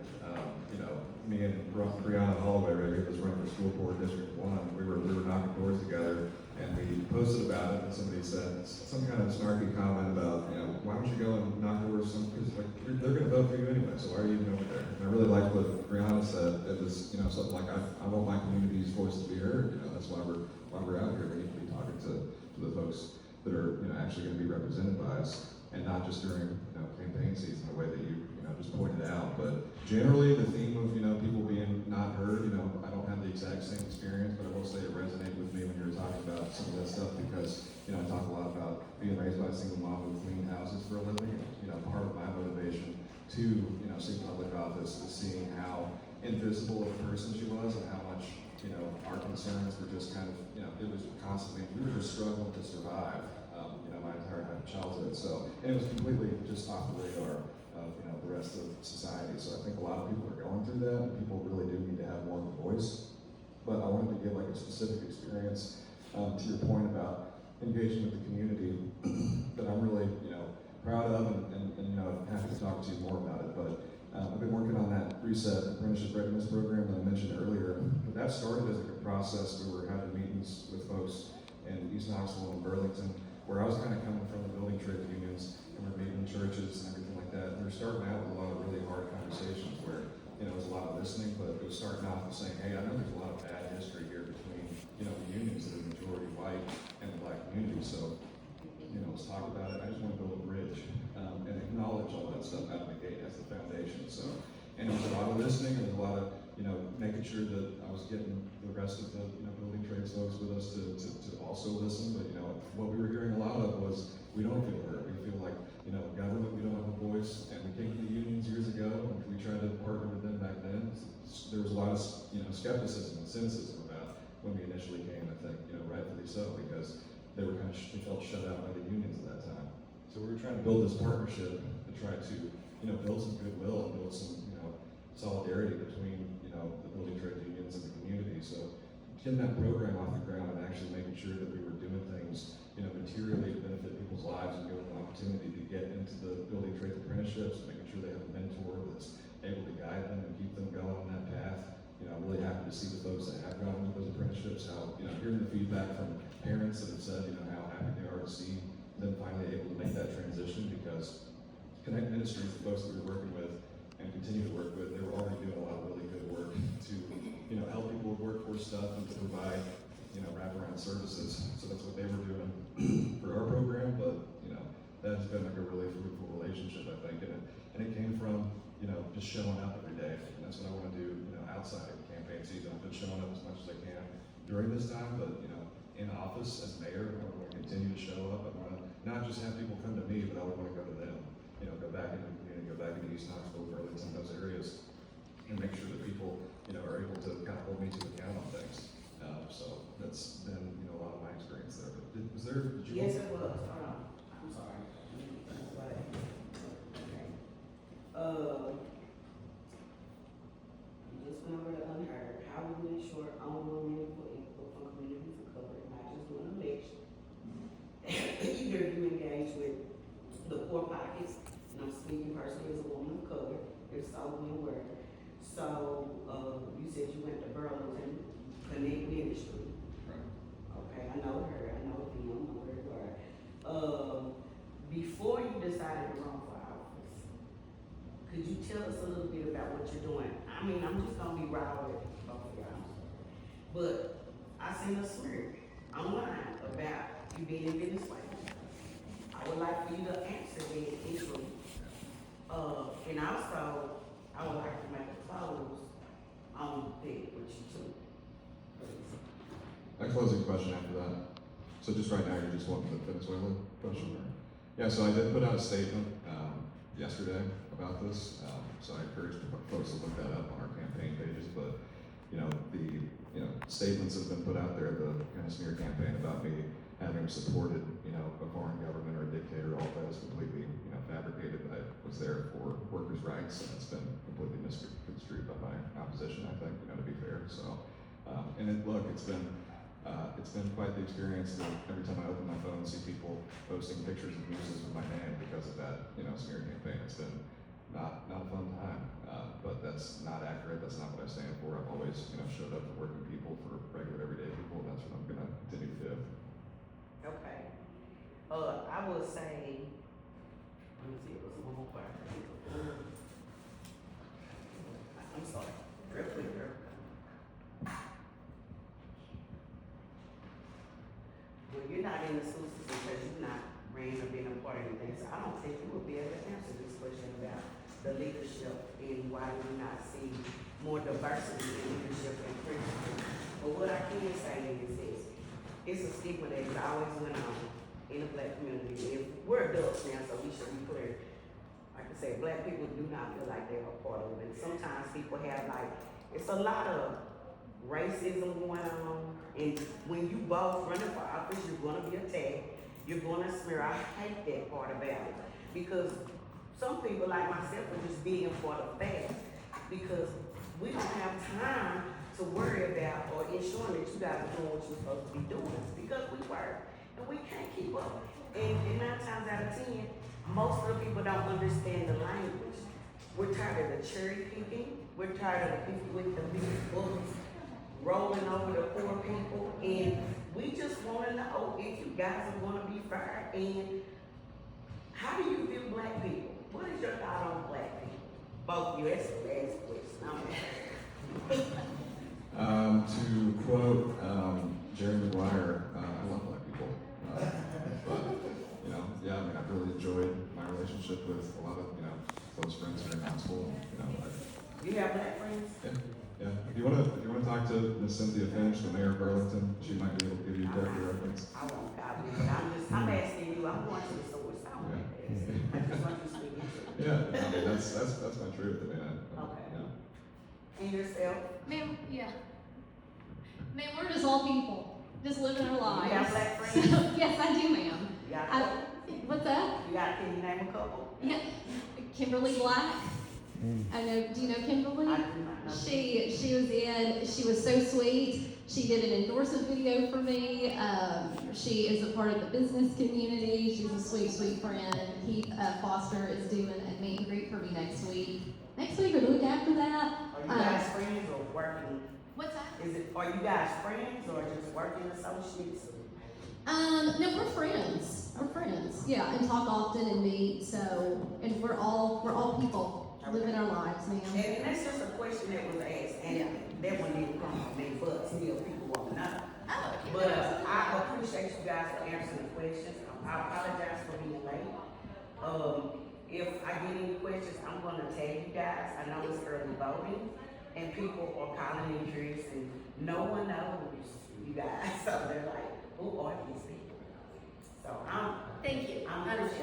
Me and Brianna Holloway, right here, was running for school board District 1. We were knocking doors together, and we posted about it, and somebody said some kind of snarky comment about, why don't you go and knock doors? Because they're going to vote for you anyway, so why are you even over there? And I really liked what Brianna said. It was, something like, I want my community's voice to be heard. That's why we're out here. We need to be talking to the folks that are, actually going to be represented by us, and not just during, campaign season, the way that you, just pointed out. But generally, the theme of, people being not heard, I don't have the exact same experience, but I will say it resonated with me when you were talking about some of that stuff, because, I talk a lot about being raised by a single mom who cleaned houses for a living. Part of my motivation to, seek public office is seeing how invisible of a person she was, and how much, our concerns were just kind of, it was constantly, we were just struggling to survive, my entire childhood. So, and it was completely just off the radar of, the rest of society. So I think a lot of people are going through that, and people really do need to have more of a voice. But I wanted to give like a specific experience to your point about engaging with the community that I'm really, proud of, and happy to talk to you more about it. But I've been working on that Reset Apprenticeship Readiness Program that I mentioned earlier. But that started as a process where we were having meetings with folks in East Knoxville and Burlington, where I was kind of coming from the building trade unions, and we're meeting in churches and everything like that. And we were starting out with a lot of really hard conversations where, it was a lot of listening, but it was starting off with saying, hey, I know there's a lot of bad history here between, the unions that are majority white and the black community. So, let's talk about it. I just want to build a bridge and acknowledge all that stuff out of the gate as the foundation. So, and it was a lot of listening, and a lot of, making sure that I was getting the rest of the, building trades folks with us to also listen. But, what we were hearing a lot of was, we don't feel heard. We feel like, government, we don't have a voice. And we came to the unions years ago, and we tried to partner with them back then. There was a lot of, skepticism and cynicism about when we initially came, I think, rightfully so, because they were they felt shut out by the unions at that time. So we were trying to build this partnership to try to, build some goodwill and build some, solidarity between, the building trade unions and the community. So getting that program off the ground and actually making sure that we were doing things, materially to benefit people's lives and give them an opportunity to get into the building trade apprenticeships, making sure they have a mentor that's able to guide them and keep them going on that path. I'm really happy to see the folks that have gone into those apprenticeships, how, hearing the feedback from parents that have said, how happy they are to see them finally able to make that transition, because Connect Ministries, the folks that we're working with and continue to work with, they were already doing a lot of really good work to, help people with workforce stuff and to provide, wraparound services. So that's what they were doing for our program, but, that has been like a really fruitful relationship, I think, and it came from, just showing up every day, and that's what I want to do, outside of the campaign season. I've been showing up as much as I can during this time, but, in office as mayor, I want to continue to show up. I want to not just have people come to me, but I would want to go to them, go back into the community, go back into East Knoxville, Burlington, those areas, and make sure that people, are able to kind of hold me to account on things. So that's been, a lot of my experience there. But did you? Yes, it was. Hold on. I'm sorry. Okay. You just went over the unheard. How will we ensure ongoing meaningful input from communities of color, not just during election? Either you engage with the poor pockets, and I'm speaking personally as a woman of color, it's so many words. So, you said you went to Burlington, Connect Ministry. Right. Okay, I know her, I know them, I know where you are. Before you decided to run for office, could you tell us a little bit about what you're doing? I mean, I'm just gonna be raw with both of y'all. But I seen a smirk online about you being in Venezuela. I would like for you to answer that issue. And also, I would like to make a close on that with you too. Please. A closing question after that. So just right now, you're just wanting the Venezuela question? Or? Yeah, so I did put out a statement yesterday about this. So I encourage folks to look that up on our campaign pages. But, the statements that have been put out there, the kind of smear campaign about me having supported, a foreign government or a dictator, all that is completely, fabricated. I was there for workers' rights, and it's been completely misconstrued by my opposition, I think, to be fair. So Look, it's been quite the experience that every time I open my phone, see people posting pictures of mooses with my name because of that, smear campaign. It's been not a fun time, but that's not accurate. That's not what I stand for. I've always, showed up for working people, for regular everyday people, and that's what I'm gonna continue to do. Okay. I would say, let me see, it was one more part. I'm sorry, real quick, girl. Well, you're not in the school system because you've not ran or been a part of anything, so I don't think you will be able to answer this question about the leadership and why do we not see more diversity in leadership and principal. But what I can say is this, it's a stigma that has always went on in the black community. If we're adults now, so we should be clear. Like I said, black people do not feel like they're a part of it. Sometimes people have it's a lot of racism going on, and when you both running for office, you're gonna be attacked, you're gonna smear. I hate that part about it, because some people like myself are just being for the fact, because we don't have time to worry about or ensuring that you guys are doing what you're supposed to be doing, because we work and we can't keep up. And 9 times out of 10, most of the people don't understand the language. We're tired of the cherry picking. We're tired of the people with the big books rolling over the poor people, and we just want to know if you guys are going to be fair. And how do you view black people? What is your thought on black people? Both you asked the last question. To quote Jerry Maguire, I love black people, but I've really enjoyed my relationship with a lot of close friends here in high school. You have black friends? Yeah. If you want to talk to Miss Cynthia Finch, the mayor of Burlington, she might be able to give you a character reference. I won't copy it. I'm asking you. I'm going to the source. I want to ask. I just want you to speak into it. Yeah, I mean that's my truth. I mean, Okay. Yeah. And yourself? Ma'am, yeah. Ma'am, we're just all people, just living our lives. You got black friends? Yes, I do, ma'am. You got a couple? What's that? Can you name a couple? Yeah, Kimberly Black. I know. Do you know Kimberly? I do not know. She was so sweet. She did an endorsement video for me. She is a part of the business community. She's a sweet, sweet friend. Heath Foster is doing a meet and greet for me next week. Next week or the week after that. Are you guys friends or working? What's that? Are you guys friends or just working associates? No, we're friends. We're friends. Yeah, and talk often and meet. So, and we're all people living our lives, ma'am. And that's just a question that was asked, and that one didn't come from me, but still people want to know. Oh, But I appreciate you guys for answering the questions. I apologize for being late. If I get any questions, I'm gonna tag you guys. I know it's early voting, and people are calling in curious, and no one knows you guys, so they're like, who are these people? So Thank you.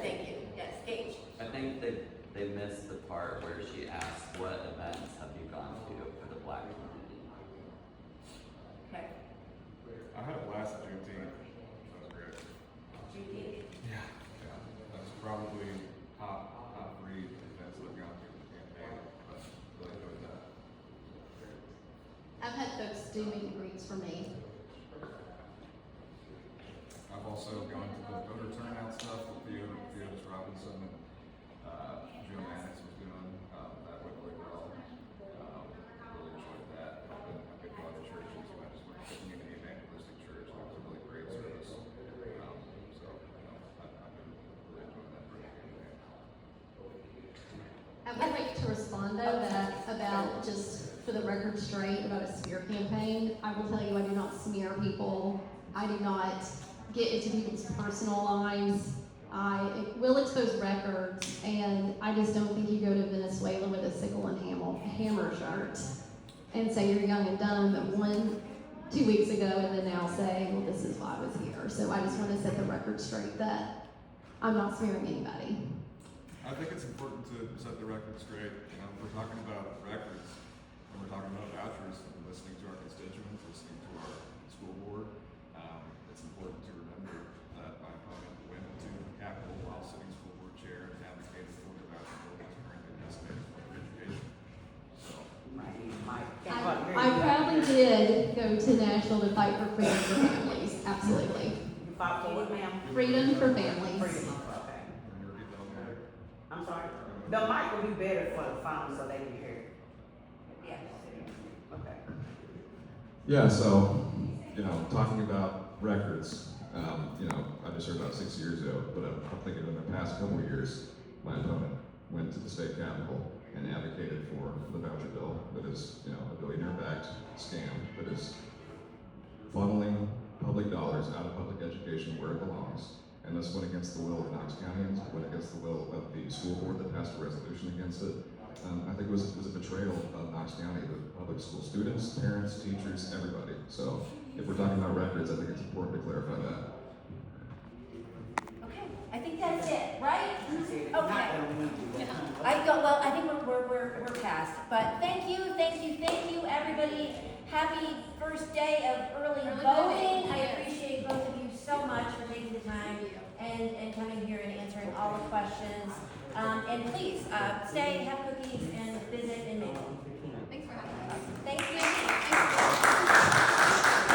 Thank you. Yes, Gage. I think they missed the part where she asked, what events have you gone to for the black community? Okay. I had a blast at Juneteenth. That was great. You did. Yeah. That's probably top 3 events that I've gone to in the campaign, but really enjoyed that. I've had folks do meet and greets for me. I've also gone to the voter turnout stuff with Theodis Robinson and Jill Mannix was doing. That went really well. Really enjoyed that. I've been going to churches. I just went to Community Evangelistic Church. That was a really great service. I've been really enjoying that for the campaign. I would like to respond though about just for the record straight about a smear campaign. I will tell you, I do not smear people. I do not get into people's personal lives. I will expose records, and I just don't think you go to Venezuela with a sickle and hammer shirt and say you're young and dumb 2 weeks ago, and then now say, well, this is why I was here. So I just want to set the record straight that I'm not smearing anybody. I think it's important to set the record straight. If we're talking about records, and we're talking about vouchers, and listening to our constituents, listening to our school board, it's important to remember that my opponent went to the Capitol while sitting school board chair and advocated for the voucher bill that's currently investigated for education. So, I probably did go go to national to fight for freedom for families. Absolutely. You fought for what, ma'am? Freedom for families. Freedom, okay. I'm sorry. The mic will be better for the phone so they can hear. Yeah. Okay. Yeah, so, talking about records, I just heard about 6 years ago, but I'm thinking in the past couple of years, my opponent went to the state capitol and advocated for the voucher bill that is, a billionaire-backed scam that is funneling public dollars out of public education where it belongs. And this went against the will of Knox Countyans, it went against the will of the school board that passed a resolution against it. I think it was a betrayal of Knox County, the public school students, parents, teachers, everybody. So if we're talking about records, I think it's important to clarify that. Okay, I think that's it, right? Okay. Well, I think we're past, but thank you, everybody. Happy first day of early Early voting. voting, I yes. appreciate both of you so much for taking the time and coming here and answering all the questions. And please, stay, have cookies,